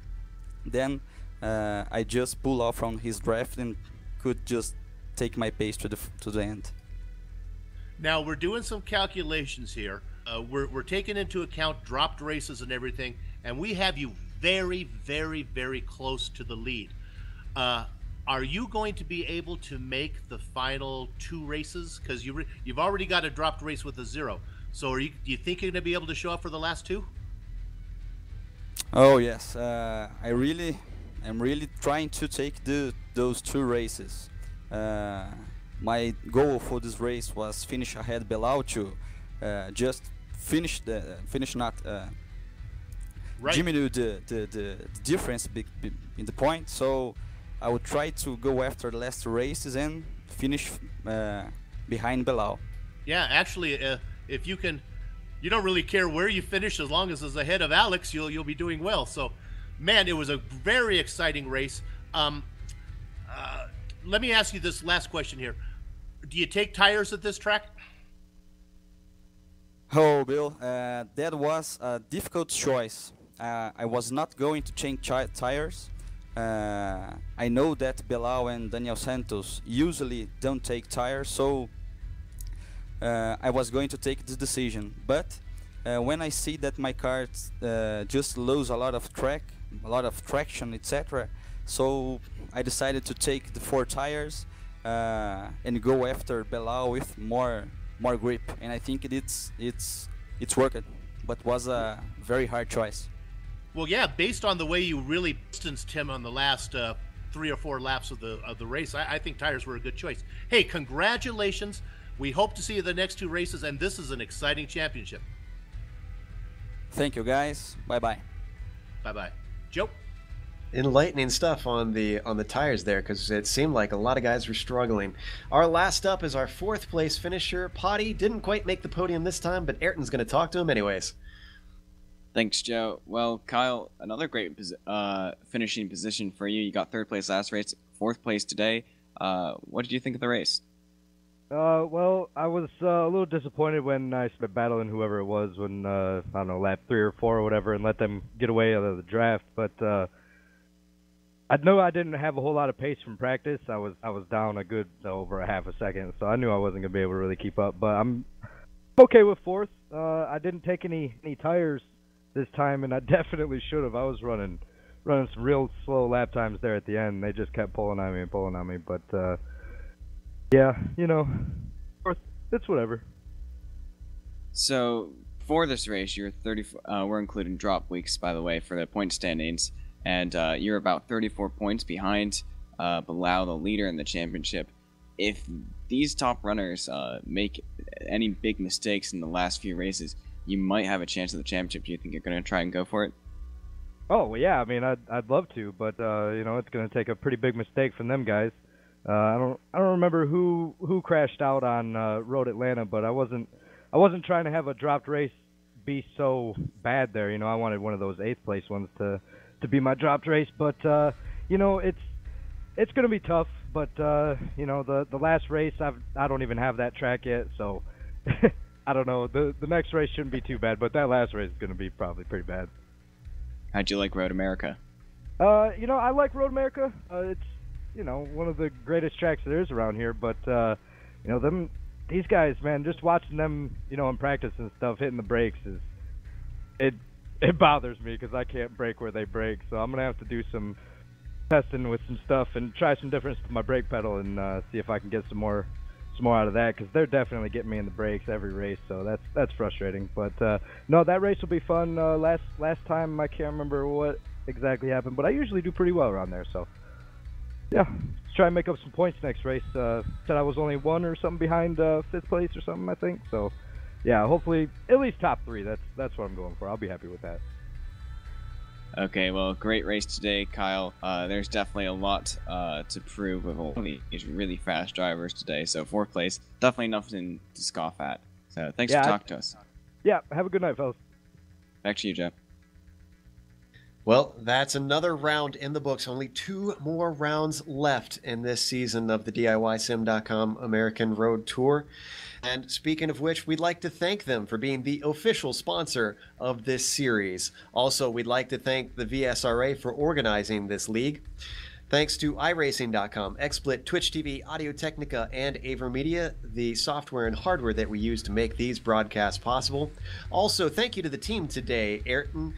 Then I just pull off from his draft and could just take my pace to the end. Now we're doing some calculations here. We're taking into account dropped races and everything, and we have you very, very, very close to the lead. Are you going to be able to make the final 2 races? Because you've already got a dropped race with a 0. So do you think you're going to be able to show up for the last 2? Oh yes, I'm really trying to take those 2 races. My goal for this race was finish ahead Bilal to just not Right. diminish the difference in the point. So I would try to go after the last races and finish behind Bilal. Yeah, actually, if you can, you don't really care where you finish as long as it's ahead of Alex. You'll be doing well. So, man, it was a very exciting race. Let me ask you this last question here: do you take tires at this track? Oh, Bill, that was a difficult choice. I was not going to change tires. I know that Bilal and Daniel Santos usually don't take tires, so I was going to take this decision. But when I see that my car just lose a lot of traction, etc., so I decided to take the 4 tires and go after Bilal with more grip, and I think it's worked, but was a very hard choice. Well, yeah, based on the way you really distanced him on the last 3 or 4 laps of the race, I think tires were a good choice. Hey, congratulations. We hope to see you the next 2 races, and this is an exciting championship. Thank you, guys. Bye-bye. Bye-bye. Joe? Enlightening stuff on the tires there, because it seemed like a lot of guys were struggling. Our last up is our 4th place finisher. Potty didn't quite make the podium this time, but Ayrton's going to talk to him anyways. Thanks, Joe. Well, Kyle, another great finishing position for you. You got 3rd place last race, 4th place today. What did you think of the race? Well, I was a little disappointed when I started battling whoever it was when, I don't know, lap 3 or 4 or whatever, and let them get away out of the draft. But I know I didn't have a whole lot of pace from practice. I was down a good over a half a second, so I knew I wasn't going to be able to really keep up. But I'm okay with 4th. I didn't take any tires this time, and I definitely should have. I was running some real slow lap times there at the end. They just kept pulling on me. But yeah, you know, 4th, it's whatever. So for this race, you're 30. We're including drop weeks, by the way, for the point standings, and you're about 34 points behind Bilal, the leader in the championship. If these top runners make any big mistakes in the last few races, you might have a chance at the championship. Do you think you're going to try and go for it? Oh, well, yeah. I mean, I'd love to, but you know, it's going to take a pretty big mistake from them guys. I don't remember who crashed out on Road Atlanta, but I wasn't trying to have a dropped race be so bad there. You know, I wanted one of those 8th place ones to be my dropped race, but you know, it's going to be tough. But you know, the last race I don't even have that track yet, so I don't know. The next race shouldn't be too bad, but that last race is going to be probably pretty bad. How'd you like Road America? You know, I like Road America. It's, you know, one of the greatest tracks there is around here, but you know, them these guys, man, just watching them, in practice and stuff, hitting the brakes it bothers me because I can't brake where they brake. So I'm gonna have to do some testing with some stuff and try some difference to my brake pedal and see if I can get some more out of that, because they're definitely getting me in the brakes every race. So that's frustrating. But no, that race will be fun. Last time I can't remember what exactly happened, but I usually do pretty well around there. So yeah, let's try and make up some points next race. Said I was only 1 or something behind 5th place or something, I think. So yeah, hopefully at least top 3. That's what I'm going for. I'll be happy with that. Okay, well, great race today, Kyle. There's definitely a lot to prove with all these really fast drivers today. So 4th place, definitely nothing to scoff at. So thanks for talking to us. Yeah, have a good night, fellas. Back to you, Jeff. Well, that's another round in the books. Only 2 more rounds left in this season of the DIYSim.com American Road Tour. And speaking of which, we'd like to thank them for being the official sponsor of this series. Also, we'd like to thank the VSRA for organizing this league. Thanks to iRacing.com, XSplit, Twitch TV, Audio Technica, and AverMedia, the software and hardware that we use to make these broadcasts possible. Also, thank you to the team today, Ayrton,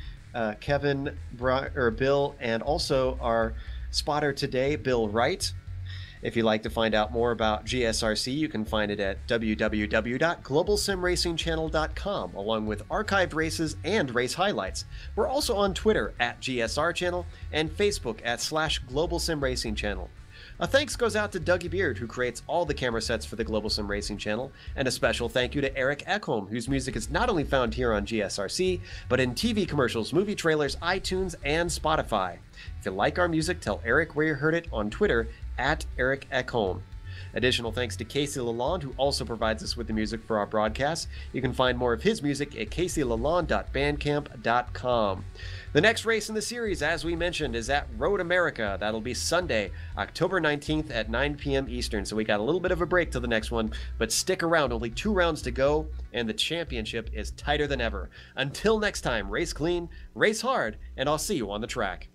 Kevin, Bill, and also our spotter today, Bill Wright. If you'd like to find out more about GSRC, you can find it at www.globalsimracingchannel.com, along with archived races and race highlights. We're also on Twitter at GSR Channel and Facebook at /GlobalSimRacingChannel. A thanks goes out to Dougie Beard, who creates all the camera sets for the Global Sim Racing Channel, and a special thank you to Eric Ekholm, whose music is not only found here on GSRC, but in TV commercials, movie trailers, iTunes, and Spotify. If you like our music, tell Eric where you heard it on Twitter at Eric Ekholm. Additional thanks to Casey Lalonde, who also provides us with the music for our broadcasts. You can find more of his music at caseylalonde.bandcamp.com. The next race in the series, as we mentioned, is at Road America. That'll be Sunday, October 19th at 9 p.m. Eastern. So we got a little bit of a break to the next one, but stick around. Only 2 rounds to go, and the championship is tighter than ever. Until next time, race clean, race hard, and I'll see you on the track.